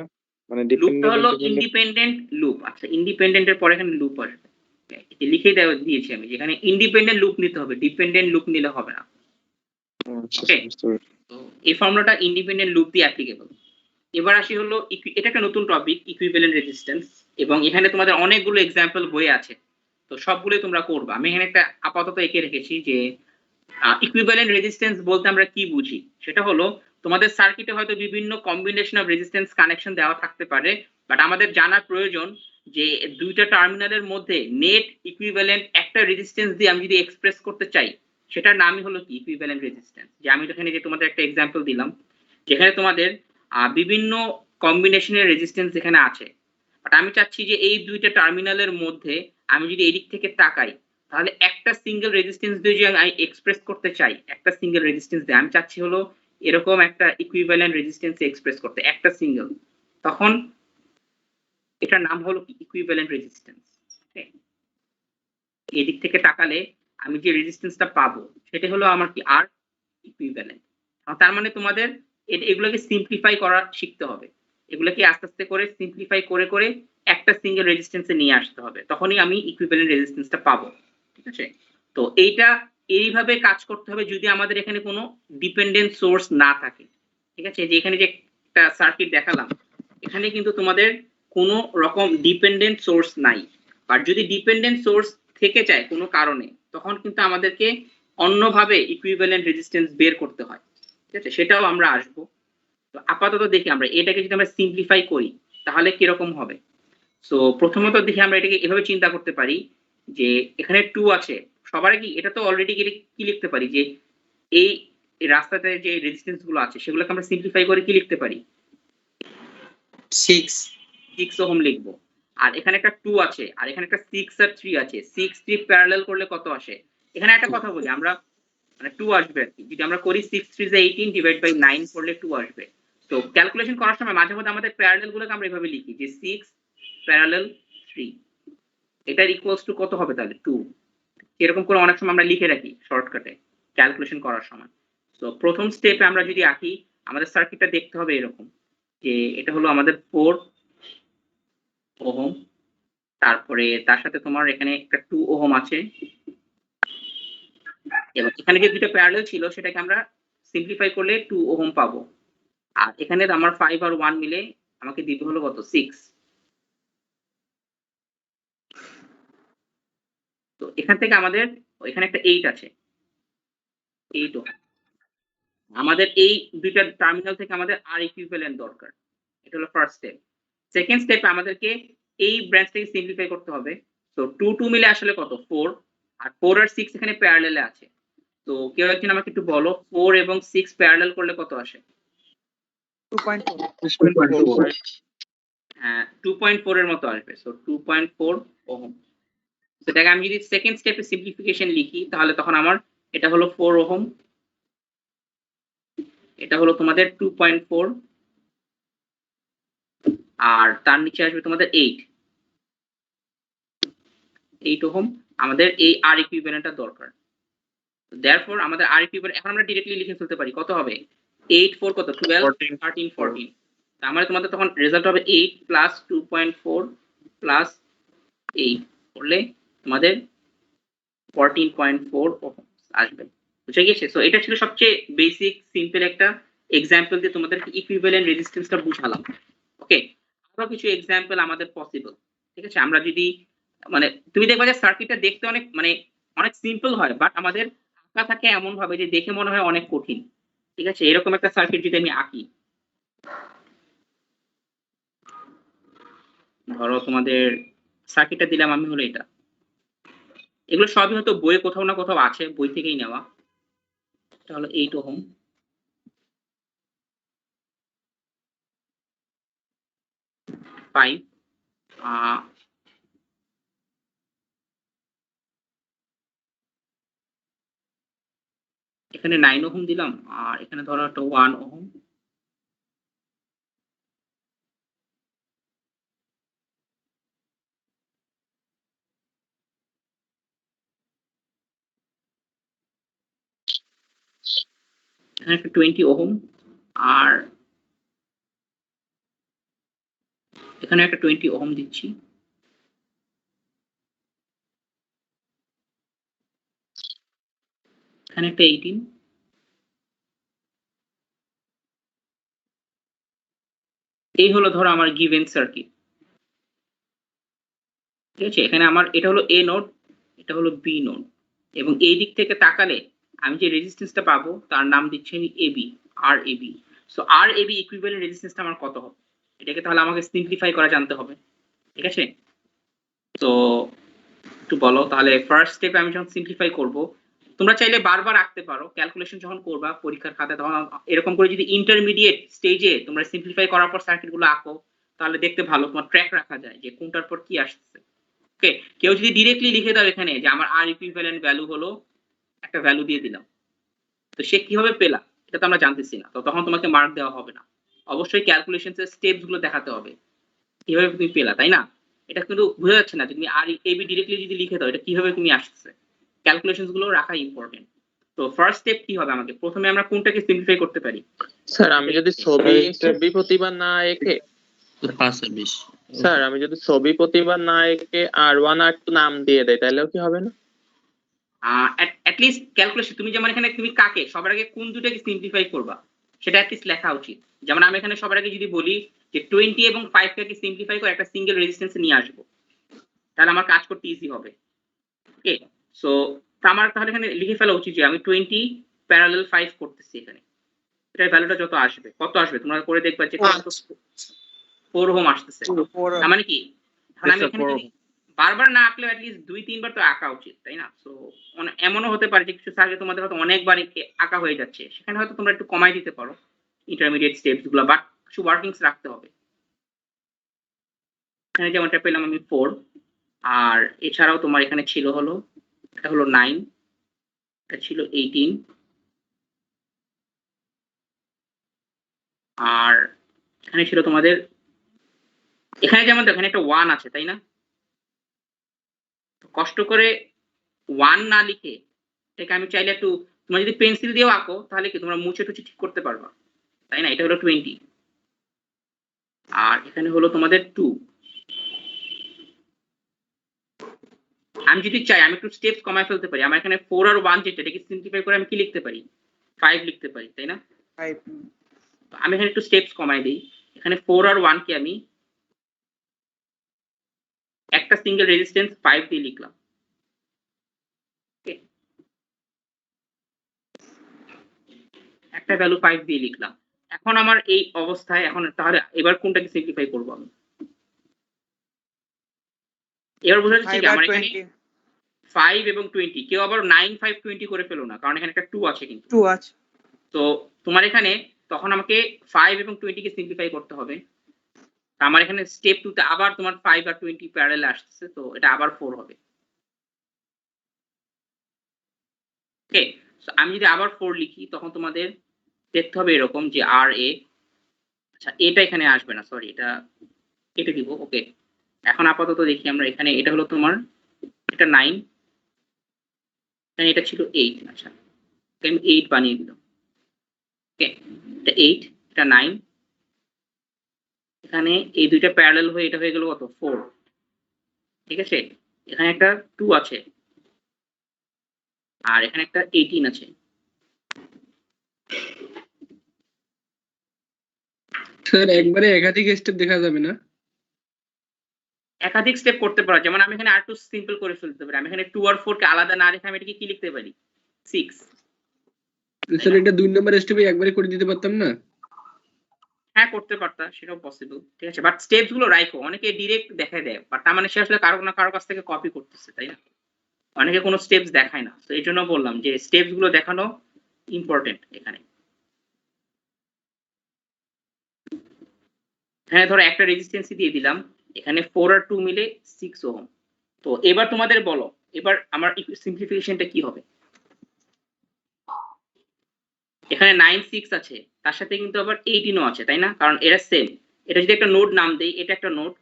মানে লুপটা হলো ডিপেন্ডেন্ট ইন্ডিপেন্ডেন্ট লুপ। আচ্ছা, ইন্ডিপেন্ডেন্টের পরে এখানে লুপ আসবে, লিখেই দিয়েছি আমি, যেখানে ইন্ডিপেন্ডেন্ট লুপ নিতে হবে, ডিপেন্ডেন্ট লুপ নিলে হবে না। ওকে, তো এই ফর্মুলাটা ইন্ডিপেন্ডেন্ট লুপ দিয়ে অ্যাপ্লিকেবল। এবার আসি হলো এটা একটা নতুন টপিক, ইকুইভ্যালেন্ট রেজিস্ট্যান্স, এবং এখানে তোমাদের অনেকগুলো এক্সাম্পল বই আছে, তো সবগুলোই তোমরা করবা। আমি এখানে একটা আপাতত এঁকে রেখেছি যে ইকুইভ্যালেন্ট রেজিস্ট্যান্স বলতে আমরা কি বুঝি। সেটা হলো তোমাদের সার্কিটে হয়তো বিভিন্ন কম্বিনেশন অফ রেজিস্ট্যান্স কানেকশন দেওয়া থাকতে পারে, বাট আমাদের জানা প্রয়োজন যে দুইটা টার্মিনালের মধ্যে নেট ইকুইভ্যালেন্ট একটা রেজিস্ট্যান্স দিয়ে আমি যদি এক্সপ্রেস করতে চাই, সেটার নামই হলো কি, ইকুইভ্যালেন্ট রেজিস্ট্যান্স। যে আমি এখানে যে তোমাদের একটা এক্সাম্পল দিলাম, যেখানে তোমাদের বিভিন্ন কম্বিনেশনের রেজিস্ট্যান্স যেখানে আছে, বাট আমি চাচ্ছি যে এই দুইটা টার্মিনালের মধ্যে আমি যদি এদিক থেকে তাকাই, তাহলে একটা সিঙ্গেল রেজিস্ট্যান্স দিয়ে যদি আমি এক্সপ্রেস করতে চাই, একটা সিঙ্গেল রেজিস্ট্যান্স দিয়ে আমি চাচ্ছি হলো এরকম একটা ইকুইভ্যালেন্ট রেজিস্ট্যান্স এক্সপ্রেস করতে, একটা সিঙ্গেল, তখন এটার নাম হলো কি, ইকুইভ্যালেন্ট রেজিস্ট্যান্স। এদিক থেকে তাকালে আমি যে রেজিস্ট্যান্সটা পাবো সেটা হলো আমার কি, আর ইকুইভ্যালেন্ট। তার মানে তোমাদের এগুলোকে সিম্পলিফাই করা শিখতে হবে, এগুলোকে আস্তে আস্তে করে সিম্পলিফাই করে করে একটা সিঙ্গেল রেজিস্ট্যান্সে নিয়ে আসতে হবে, তখনই আমি ইকুইভ্যালেন্ট রেজিস্ট্যান্সটা পাবো। ঠিক আছে, তো এইটা এইভাবে কাজ করতে হবে যদি আমাদের এখানে কোনো ডিপেন্ডেন্ট সোর্স না থাকে। ঠিক আছে, যে এখানে যে একটা সার্কিট দেখালাম, এখানে কিন্তু তোমাদের কোনো রকম ডিপেন্ডেন্ট সোর্স নাই, আর যদি ডিপেন্ডেন্ট সোর্স থেকে যায় কোনো কারণে, তখন কিন্তু আমাদেরকে অন্যভাবে ইকুইভ্যালেন্ট রেজিস্ট্যান্স বের করতে হয়। ঠিক আছে, সেটাও আমরা আসবো। তো আপাতত দেখি আমরা এটাকে যদি আমরা সিম্পলিফাই করি তাহলে কিরকম হবে। সো প্রথমত দেখি আমরা এটাকে এভাবে চিন্তা করতে পারি যে এখানে 2 আছে, সবার কি এটা তো অলরেডি কি লিখতে পারি যে এই রাস্তাতে যে রেজিস্ট্যান্স গুলো আছে সেগুলোকে আমরা সিম্পলিফাই করে কি লিখতে পারি, 6 ওহম লিখবো। আর এখানে একটা 2 আছে, আর এখানে একটা 6 আর 3 আছে, 6 3 প্যারালাল করলে কত আসে। এখানে একটা কথা বলি, আমরা মানে 2 আসবে আর কি, যদি আমরা করি 6 3 18 ডিভাইড বাই 9 করলে 2 আসবে। তো ক্যালকুলেশন করার সময় মাঝে মধ্যে আমাদের প্যারালাল গুলোকে আমরা এভাবে লিখি যে 6 প্যারালাল 3, এটার ইকুয়ালস টু কত হবে তাহলে 2। এরকম করে অনেক সময় আমরা লিখে রাখি শর্টকাটে ক্যালকুলেশন করার সময়। তো প্রথম স্টেপে আমরা যদি আঁকি, আমাদের সার্কিটটা দেখতে হবে এরকম যে এটা হলো আমাদের 4 ওহম, তারপরে তার সাথে তোমার এখানে একটা 2 ওহম আছে, এবং এখানে যে দুটো প্যারালাল ছিল সেটাকে আমরা সিম্পলিফাই করলে 2 ওহম পাবো। আর এখানে আমার 5 আর 1 মিলে আমাকে দিতে হলো কত, 6। তো এখান থেকে আমাদের এখানে একটা 8 আছে, 8 ওহম। আমাদের এই দুইটা টার্মিনাল থেকে আমাদের আর ইকুইভ্যালেন্ট দরকার, এটা হলো ফার্স্ট স্টেপ। সেকেন্ড স্টেপে আমাদেরকে এই ব্রাঞ্চটাকে সিম্পলিফাই করতে হবে। তো 2 2 মিলে আসলে কত, 4, আর 4 আর 6 এখানে প্যারালালে আছে। তো কেউ একজন আমাকে একটু বলো 4 এবং 6 প্যারালাল করলে কত আসে। 2.4 হ্যাঁ 2.4 এর মতো আসবে। So 2.4 ohm. সেটাকে আমি যদি সেকেন্ড স্টেপে সিম্পলিফিকেশন লিখি তাহলে তখন আমার এটা হলো 4 ওহম, এটা হলো তোমাদের 2.4, আর তার নিচে আসবে তোমাদের 8 ওহম। আমাদের এই আর ইকুইভ্যালেন্টটা দরকার। দেয়ারফর আমাদের আর ইকুইভ্যালেন্ট এখন আমরা ডিরেক্টলি লিখে ফেলতে পারি, কত হবে 8 4 কত 12 14 13 14 তার মানে তোমাদের তখন রেজাল্ট হবে 8 প্লাস 2.4 প্লাস 8 করলে তোমাদের 14.4 ওহম আসবে। বুঝে গেছে? সো এটা ছিল সবচেয়ে বেসিক সিম্পল একটা এক্সাম্পল দিয়ে তোমাদেরকে ইকুইভ্যালেন্ট রেজিস্ট্যান্সটা বুঝালাম। ওকে, আরো কিছু এক্সাম্পল আমাদের পসিবল। ঠিক আছে, আমরা যদি মানে তুমি দেখবা যে সার্কিটটা দেখতে অনেক অনেক সিম্পল হয়, বাট আমাদের আঁকা থাকে এমন ভাবে যে দেখে মনে হয় অনেক কঠিন। ঠিক আছে, এরকম একটা সার্কিট যদি আমি আঁকি, ধরো তোমাদের সার্কিটটা দিলাম আমি হলো এটা, এগুলো সবই হয়তো বইয়ে কোথাও না কোথাও আছে, বই থেকেই নেওয়া। এটা হলো 8 ওহম, এখানে 9 ওহম দিলাম, আর এখানে ধরো একটা 1 ওহম, এখানে একটা 20 ওহম, আর এখানে একটা 20 ওহম দিচ্ছি। এখানে একটা 18, এই হলো ধরো আমার গিভেন সার্কিট। ঠিক আছে, এখানে আমার এটা হলো এ নোড, এটা হলো বি নোড, এবং এই দিক থেকে তাকালে আমি যে রেজিস্ট্যান্সটা পাবো তার নাম দিচ্ছি আমি এবি, আর এবি। সো আর এবি ইকুইভ্যালেন্ট রেজিস্ট্যান্সটা আমার কত হবে, এটাকে তাহলে আমাকে সিম্পলিফাই করা জানতে হবে। ঠিক আছে, তো একটু বলো তাহলে ফার্স্ট স্টেপে আমি যখন সিম্পলিফাই করব, তোমরা চাইলে বারবার আঁকতে পারো ক্যালকুলেশন যখন করবা পরীক্ষার খাতায়, তখন এরকম করে যদি ইন্টারমিডিয়েট স্টেজে তোমরা সিম্পলিফাই করার পর সার্কিটগুলো আঁকো, তাহলে দেখতে ভালো, তোমার ট্র্যাক রাখা যায় যে কোনটার পর কি আসছে। ওকে, কেউ যদি ডিরেক্টলি লিখে দাও এখানে যে আমার আর ইকুইভ্যালেন্ট ভ্যালু হলো, একটা ভ্যালু দিয়ে দিলাম, তো সে কিভাবে পেলা এটা তো আমরা জানতেছি না, তো তখন তোমাকে মার্ক দেওয়া হবে না। অবশ্যই ক্যালকুলেশনসের স্টেপস গুলো দেখাতে হবে কিভাবে তুমি পেলা, তাই না? এটা কিন্তু বোঝা যাচ্ছে না, তুমি আর এবি ডিরেক্টলি যদি লিখে দাও এটা কিভাবে তুমি আসছে, ক্যালকুলেশনস গুলো রাখা ইম্পর্টেন্ট। তো ফার্স্ট স্টেপ কি হবে, আমাকে প্রথমে আমরা কোনটাকে সিম্পলিফাই করতে পারি? স্যার আমি যদি ছবি প্রতিবার না এঁকে, স্যার আমি যদি ছবি প্রতিবার না এঁকে R1 R2 নাম দিয়ে দেয় তাহলেও কি হবে না? অ্যাট লিস্ট ক্যালকুলেশন তুমি যেমন এখানে তুমি কাকে সবার আগে কোন দুটাকে সিম্পলিফাই করবা সেটা অ্যাট লিস্ট লেখা উচিত। যেমন আমি এখানে সবার আগে যদি বলি যে 20 এবং 5 কে সিম্পলিফাই করে একটা সিঙ্গেল রেজিস্ট্যান্সে নিয়ে আসবো, তাহলে আমার কাজ করতে ইজি হবে। ওকে, সো আমার তাহলে এখানে লিখে ফেলা উচিত যে আমি 20 প্যারালাল 5 করতেছি এখানে, এটার ভ্যালুটা যত আসবে, কত আসবে তোমরা করে দেখবা যে 4 ওহম আসতেছে। তার মানে কি, তাহলে আমি এখানে যদি বারবার না আঁকলেও অ্যাটলিস্ট 2-3 বার তো আঁকা উচিত, তাই না? সো এমনও হতে পারে যে কিছু সার্কিট তোমাদের হয়তো অনেকবার আঁকা হয়ে যাচ্ছে, সেখানে হয়তো তোমরা একটু কমাই দিতে পারো ইন্টারমিডিয়েট স্টেপস গুলো, বাট কিছু ওয়ার্কিংস রাখতে হবে। এখানে যেমনটা পেলাম আমি 4, আর এছাড়াও তোমার এখানে ছিল হলো, এটা হলো 9, এটা ছিল 18, আর এখানে ছিল তোমাদের, এখানে যেমন দেখো এখানে একটা 1 আছে, তাই না? কষ্ট করে 1 না লিখে এটাকে আমি চাইলে একটু, তোমরা যদি পেন্সিল দিয়েও আঁকো তাহলে কি তোমরা মুছে টুছে ঠিক করতে পারবা, তাই না? এটা হলো 20, আর এখানে হলো তোমাদের 2। আমি যদি চাই আমি একটু স্টেপস কমায় ফেলতে পারি, আমার এখানে 4 আর 1 যেটা, এটাকে সিম্পলিফাই করে আমি কি লিখতে পারি, 5 লিখতে পারি, তাই না? আমি এখানে একটু স্টেপস কমায় দিই, এখানে 4 আর 1 কে আমি একটা সিঙ্গেল রেজিস্ট্যান্স 5 দিয়ে লিখলাম। একটা ভ্যালু 5 দিয়ে লিখলাম। এখন আমার এই অবস্থায় এখন তাহলে এবার কোনটাকে সিম্পলিফাই করব আমি? এবার বোঝা যাচ্ছে কি আমার এখানে 5 এবং 20, কেউ আবার 9 5 20 করে ফেলো না, কারণ এখানে একটা 2 আছে, কিন্তু 2 আছে। তো তোমার এখানে তখন আমাকে 5 এবং 20 কে সিম্পলিফাই করতে হবে। আমার এখানে স্টেপ 2 তে আবার তোমার 5 আর 20 প্যারালাল আসছে, তো এটা আবার 4 হবে। ওকে, সো আমি যদি আবার 4 লিখি তখন তোমাদের দেখতে হবে এরকম যে আর এ, আচ্ছা এটা এখানে আসবে না, সরি এটা কেটে দিব। ওকে, এখন আপাতত দেখি আমরা এখানে, এটা হলো তোমার এটা 9, এখানে এটা ছিল 8, আচ্ছা আমি 8 বানিয়ে দিলাম। ওকে, এটা 8, এটা 9, এখানে এই দুইটা প্যারালাল হয়ে এটা হয়ে গেল কত 4, ঠিক আছে, এখানে একটা 2 আছে আর এখানে একটা 18 আছে। স্যার একবারে একাধিক স্টেপ দেখা যাবে না? একাধিক স্টেপ করতে পারা, যেমন আমি এখানে আর একটু সিম্পল করে ফেলতে পারি, আমি এখানে 2 আর 4 কে আলাদা না রেখে আমি এটাকে কি লিখতে পারি 6। স্যার এটা 2 নম্বর স্টেপে একবারে করে দিতে পারতাম না? হ্যাঁ করতে পারতা, সেটাও পসিবল, ঠিক আছে, বাট স্টেপস গুলো রাখো, অনেকে ডিরেক্ট দেখায় দেয়, বাট তার মানে সে আসলে কারো না কারো কাছ থেকে কপি করতেছে, তাই না? অনেকে কোনো স্টেপস দেখায় না, তো এই জন্য বললাম যে স্টেপস গুলো দেখানো ইম্পর্টেন্ট এখানে। হ্যাঁ ধরো একটা রেজিস্ট্যান্সই দিয়ে দিলাম, এখানে 4 আর 2 মিলে 6 ওহম। তো এবার তোমাদের বলো, এবার আমার সিম্পলিফিকেশনটা কি হবে? এখানে 9 6 আছে, তার সাথে কিন্তু আবার 18ও আছে, তাই না? কারণ এরা সেম। এটা যদি একটা নোড নাম দেই, এটা একটা নোড,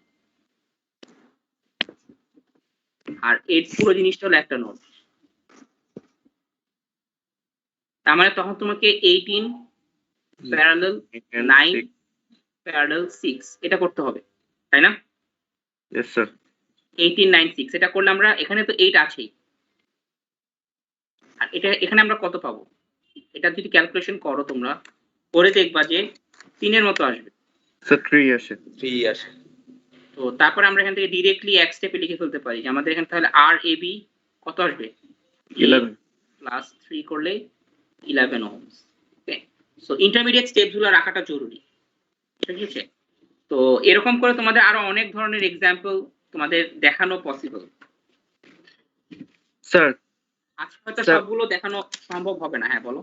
আর এই পুরো জিনিসটা হলো একটা নোড। তার মানে তখন তোমাকে 18 প্যারালাল 9 প্যারালাল 6 এটা করতে হবে, তাই না? Yes sir. 18 9 6 এটা করলে আমরা, এখানে তো 8 আছেই, আর এটা এখানে আমরা কত পাবো? এটা যদি ক্যালকুলেশন করো তোমরা, করে দেখবা যে 3 এর মতো আসবে। স্যার 3 আসে। তো তারপর আমরা এখান থেকে ডিরেক্টলি এক স্টেপে লিখে ফেলতে পারি যে আমাদের এখানে তাহলে আর এ বি কত আসবে 11 প্লাস 3 করলে 11 ওহমস। ওকে, সো ইন্টারমিডিয়েট স্টেপস গুলো রাখাটা জরুরি, ঠিক আছে? তো এরকম করে তোমাদের আরো অনেক ধরনের এক্সাম্পল তোমাদের দেখানো পসিবল। স্যার। আজকে হয়তো স্যার। সবগুলো দেখানো সম্ভব হবে না। হ্যাঁ বলো।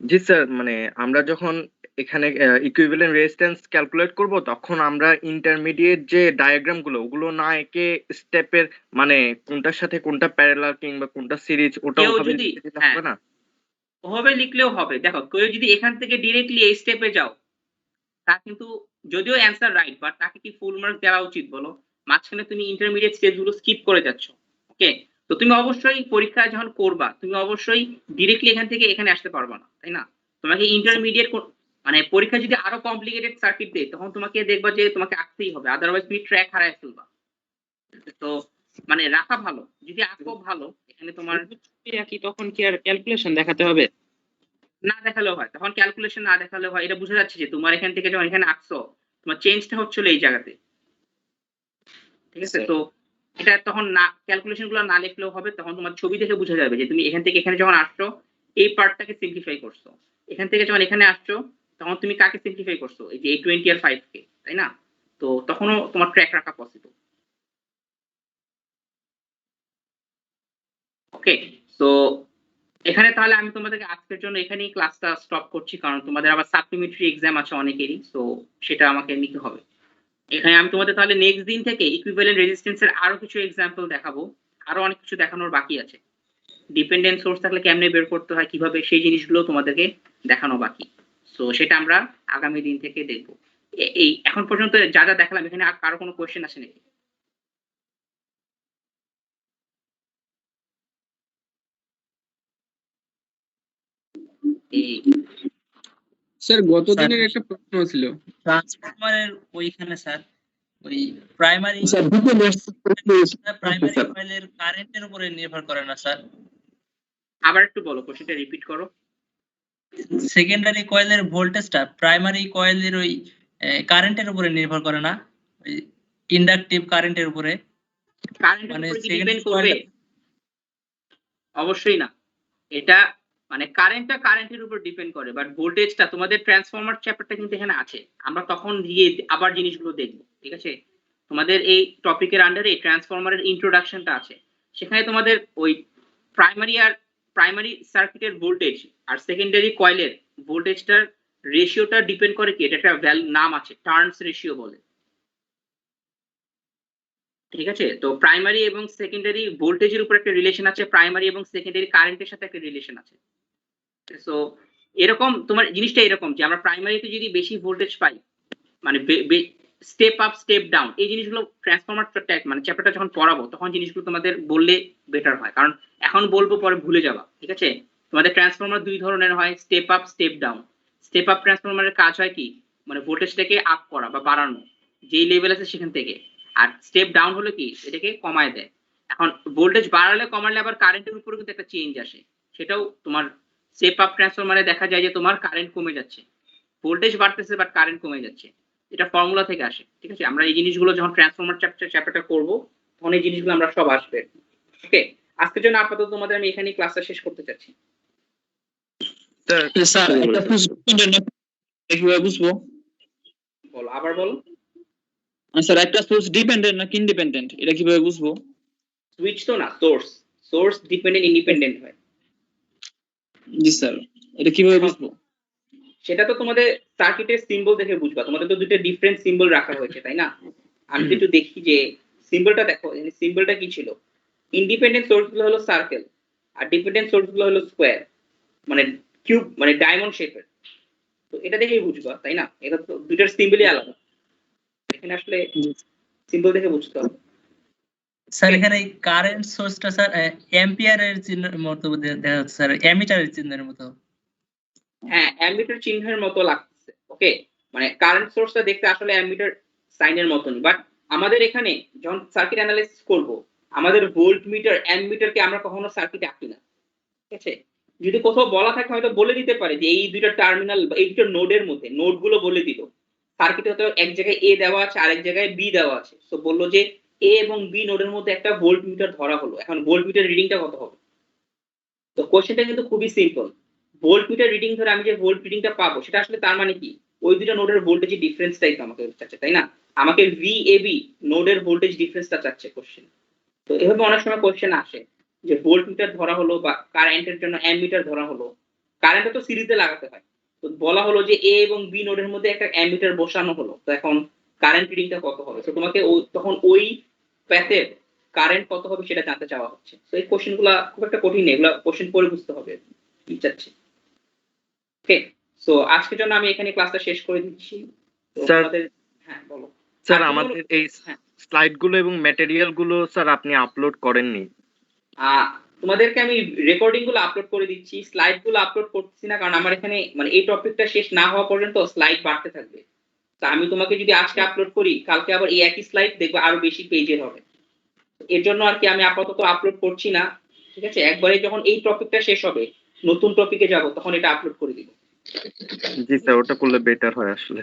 জি স্যার, মানে আমরা যখন এখানে ইকুইভ্যালেন্ট রেজিস্ট্যান্স ক্যালকুলেট করব তখন আমরা ইন্টারমিডিয়েট যে ডায়াগ্রাম গুলো ওগুলো না এঁকে স্টেপের মানে কোনটার সাথে কোনটা প্যারালাল কিংবা কোনটা সিরিজ ওটা কেউ ওভাবে যদি লিখে দিলে হবে না? ওভাবে লিখলেও হবে। দেখো কেউ যদি এখান থেকে ডিরেক্টলি এই স্টেপে যাও, তা কিন্তু যদিও অ্যান্সার রাইট, বাট তাকে কি ফুল মার্ক দেওয়া উচিত বলো? মাঝখানে তুমি ইন্টারমিডিয়েট স্টেজ গুলো স্কিপ করে যাচ্ছ। ওকে, তো তুমি অবশ্যই পরীক্ষা যখন করবা তুমি অবশ্যই ডিরেক্টলি এখান থেকে এখানে আসতে পারবা না, তাই না? তোমাকে ইন্টারমিডিয়েট মানে পরীক্ষা যদি আরো কমপ্লিকেটেড সার্কিট দেয় তখন তোমাকে দেখবা যে তোমাকে আঁকতেই হবে, আদারওয়াইজ তুমি ট্র্যাক হারায় ফেলবা। তো মানে রাখা ভালো, যদি আঁকো ভালো, এখানে তোমার কি তখন কি আর ক্যালকুলেশন দেখাতে হবে? না দেখালেও হয়, তখন ক্যালকুলেশন না দেখালেও হয়, এটা বোঝা যাচ্ছে যে তোমার এখান থেকে যখন এখানে আঁকছো তোমার চেঞ্জটা হচ্ছিল এই জায়গাতে, ঠিক আছে? তো এটা তখন না ক্যালকুলেশন গুলো না লিখলেও হবে, তখন তোমার ছবি দেখে বোঝা যাবে যে তুমি এখান থেকে এখানে যখন আসছো এই পার্টটাকে সিম্পলিফাই করছো, এখান থেকে যখন এখানে আসছো তখন তুমি কাকে সিম্পলিফাই করছো, এই যে এই 20 আর 5 কে, তাই না? তো তখনও তোমার ট্র্যাক রাখা পসিবল। ওকে, তো এখানে তাহলে আমি তোমাদেরকে আজকের জন্য এখানেই ক্লাসটা স্টপ করছি, কারণ তোমাদের আবার সাপ্লিমেন্টারি এক্সাম আছে অনেকেরই, তো সেটা আমাকে নিতে হবে। এখানে আমি তোমাদের তাহলে নেক্সট দিন থেকে ইকুইভ্যালেন্ট রেজিস্ট্যান্সের আরো কিছু এক্সাম্পল দেখাবো, আরো অনেক কিছু দেখানোর বাকি আছে। ডিপেন্ডেন্ট সোর্স থাকলে কেমনে বের করতে হয় কিভাবে, সেই জিনিসগুলো তোমাদেরকে দেখানো বাকি। সো সেটা আমরা আগামী দিন থেকে দেখব। এই এখন পর্যন্ত যা যা দেখালাম এখানে আর কারো কোনো কোশ্চেন আছে নাকি? এই স্যার গত দিনের একটা প্রশ্ন ছিল ট্রান্সফরমারের ওইখানে স্যার ওই প্রাইমারি কয়েলের কারেন্টের উপরে নির্ভর করে না স্যার? আবার একটু বলো, কোশ্চেনটা রিপিট করো। সেকেন্ডারি কয়েলের ভোল্টেজটা প্রাইমারি কয়েলের ওই কারেন্টের উপরে নির্ভর করে না, ওই ইন্ডাকটিভ কারেন্টের উপরে? কারেন্টের মানে উপরে কি secondary ডিপেন্ড করবে? অবশ্যই না। এটা মানে কারেন্টটা কারেন্টের উপর ডিপেন্ড করে, বাট ভোল্টেজটা তোমাদের ট্রান্সফরমার চ্যাপ্টারটা কিন্তু এখানে আছে, আমরা তখন গিয়ে আবার জিনিসগুলো দেখব, ঠিক আছে? তোমাদের এই টপিকের আন্ডারে ট্রান্সফরমারের ইন্ট্রোডাকশনটা আছে, সেখানে তোমাদের ওই প্রাইমারি সার্কিটের ভোল্টেজ আর সেকেন্ডারি কয়েলের ভোল্টেজটার রেশিওটা ডিপেন্ড করে কি, এটা একটা নাম আছে টার্নস রেশিও বলে, ঠিক আছে? তো প্রাইমারি এবং সেকেন্ডারি ভোল্টেজের উপর একটা রিলেশন আছে, প্রাইমারি এবং সেকেন্ডারি কারেন্টের সাথে একটা রিলেশন আছে। সো এরকম তোমার জিনিসটা এরকম যে আমরা প্রাইমারিতে যদি বেশি ভোল্টেজ পাই, মানে স্টেপ আপ স্টেপ ডাউন এই জিনিসগুলো ট্রান্সফরমার মানে চ্যাপ্টারটা যখন পড়াবো তখন জিনিসগুলো তোমাদের বললে বেটার হয়, কারণ এখন বলবো পরে ভুলে যাবা, ঠিক আছে? তোমাদের ট্রান্সফরমার দুই ধরনের হয়, step up step down. Step up ট্রান্সফরমারের কাজ হয় কি, মানে ভোল্টেজটাকে আপ করা বা বাড়ানো, যেই লেভেল আছে সেখান থেকে। আর স্টেপ ডাউন হলো কি, এটাকে কমায় দেয়। এখন ভোল্টেজ বাড়ালে কমালে আবার কারেন্টের উপরে কিন্তু একটা চেঞ্জ আসে, সেটাও তোমার স্টেপ আপ ট্রান্সফরমারে দেখা যায় যে তোমার কারেন্ট কমে যাচ্ছে, ভোল্টেজ বাড়তেছে বাট কারেন্ট কমে যাচ্ছে। এটা ফর্মুলা থেকে আসে, ঠিক আছে? আমরা এই জিনিসগুলো যখন ট্রান্সফরমার চ্যাপ্টারটা করবো তখন এই জিনিসগুলো আমরা সব আসবে। ওকে, আজকের জন্য আপাতত তোমাদের আমি এখানেই ক্লাসটা শেষ করতে চাচ্ছি। স্যার কিভাবে বুঝবো? বলো, আবার বলো। স্যার একটা সোর্স ডিপেন্ডেন্ট নাকি ইন্ডিপেন্ডেন্ট এটা কিভাবে বুঝবো? সুইচ তো না, সোর্স ডিপেন্ডেন্ট ইন্ডিপেন্ডেন্ট হয়। জি স্যার, এটা কিভাবে বুঝবো? সেটা তো তোমাদের সার্কিটের সিম্বল দেখে বুঝবা। তোমাদের তো দুটো ডিফারেন্ট সিম্বল রাখা হয়েছে, তাই না? আমি যদি একটু দেখি যে সিম্বলটা দেখো, সিম্বলটা কি ছিল? ইন্ডিপেন্ডেন্ট সোর্স গুলো হলো সার্কেল আর ডিপেন্ডেন্ট সোর্স গুলো হলো স্কোয়ার, মানে কিউব, মানে ডায়মন্ড শেপের। তো এটা দেখেই বুঝবা, তাই না? এটা তো দুইটার সিম্বলই আলাদা, এখানে আসলে সিম্বল দেখে বুঝতে হবে। স্যার এখানে কারেন্ট সোর্সটা স্যার অ্যাম্পিয়ারের চিহ্নের মতো দেখা যাচ্ছে স্যার, অ্যামিটারের চিহ্নের মতো। হ্যাঁ, অ্যামিটার চিহ্নের মতো লাগতেছে। ওকে, মানে কারেন্ট সোর্সটা দেখতে আসলে অ্যামিটার সাইনের মতনই, বাট আমাদের এখানে যখন সার্কিট অ্যানালাইসিস করব, আমাদের ভোল্ট মিটার অ্যামিটারকে আমরা কখনো সার্কিটে আঁকি না, ঠিক আছে? যদি কোথাও বলা থাকে হয়তো বলে দিতে পারে যে এই দুইটা টার্মিনাল বা এই দুটো নোডের মধ্যে, নোডগুলো বলে দিল। সার্কিটে হয়তো এক জায়গায় এ দেওয়া আছে, আরেক জায়গায় বি দেওয়া আছে, তো বললো যে এ এবং বি নোডের মধ্যে একটা ভোল্ট মিটার ধরা হলো, এখন ভোল্ট মিটার রিডিংটা কত হবে? তো কোশ্চেনটা কিন্তু খুবই সিম্পল। ভোল্ট মিটার রিডিং ধরে আমি যে ভোল্ট রিডিংটা পাবো সেটা আসলে তার মানে কি, ওই দুটো নোডের ভোল্টেজ ডিফারেন্সটাই তো আমাকে চাচ্ছে, তাই না? আমাকে VAB নোডের ভোল্টেজ ডিফারেন্সটা চাচ্ছে কোশ্চেন। তো এভাবে অনেক সময় কোশ্চেন আসে যে ভোল্ট মিটার ধরা হলো বা কারেন্টের জন্য অ্যামিটার ধরা হলো, কারেন্টটা তো সিরিজে লাগাতে হয়, তো বলা হলো যে A এবং B নোডের মধ্যে একটা অ্যামিটার বসানো হলো, তো এখন কারেন্ট রিডিংটা কত হবে? তো তোমাকে তখন ওই প্যাথের কারেন্ট কত হবে সেটা জানতে চাওয়া হচ্ছে। তো এই কোশ্চেনগুলো খুব একটা কঠিন, এগুলো কোশ্চেন পড়ে বুঝতে হবে কি চাচ্ছে। ওকে, সো আজকের জন্য আমি এখানে ক্লাসটা শেষ করে দিচ্ছি। তো স্যার, আমাদের, হ্যাঁ বলো। স্যার আর কি আমাদের কোনো- এই হ্যাঁ, স্লাইড গুলো এবং ম্যাটেরিয়াল গুলো স্যার আপনি আপলোড করেননি। তোমাদেরকে আমি রেকর্ডিং গুলো আপলোড করে দিচ্ছি, স্লাইড গুলো আপলোড করতেছি না, কারণ আমার এখানে মানে এই টপিকটা শেষ না হওয়া পর্যন্ত স্লাইড বাড়তে থাকবে। তা আমি তোমাকে যদি আজকে আপলোড করি, কালকে আবার এই একই স্লাইড দেখবে আরো বেশি পেজের হবে। এর জন্য আর কি আমি আপাতত আপলোড করছি না, ঠিক আছে? একবারে যখন এই টপিকটা শেষ হবে, নতুন টপিকে যাব, তখন এটা আপলোড করে দিব। জি স্যার, ওটা করলে বেটার হয় আসলে।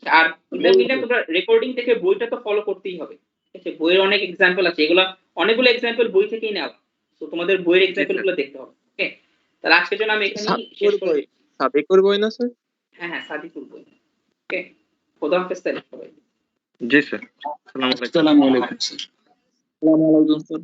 আর ইন্টারমিডিয়েট তোমরা রেকর্ডিং থেকে বইটা তো ফলো করতেই হবে, ঠিক আছে? বইয়ের অনেক এক্সাম্পল আছে, এগুলো অনেকগুলো এক্সাম্পল বই থেকেই নেওয়া, তো তোমাদের বইয়ের এক্সাম্পল গুলো দেখতে হবে। ওকে, তাহলে আজকের জন্য আমি এখানেই শেষ করি। সাবিকুর বই না স্যার? হ্যাঁ হ্যাঁ, সাদিকুল বই। ওকে, খোদা হাফেজ তাহলে সবাই। জি স্যার, আসসালামু আলাইকুম। আসসালামু আলাইকুম স্যার। আসসালামু আলাইকুম স্যার।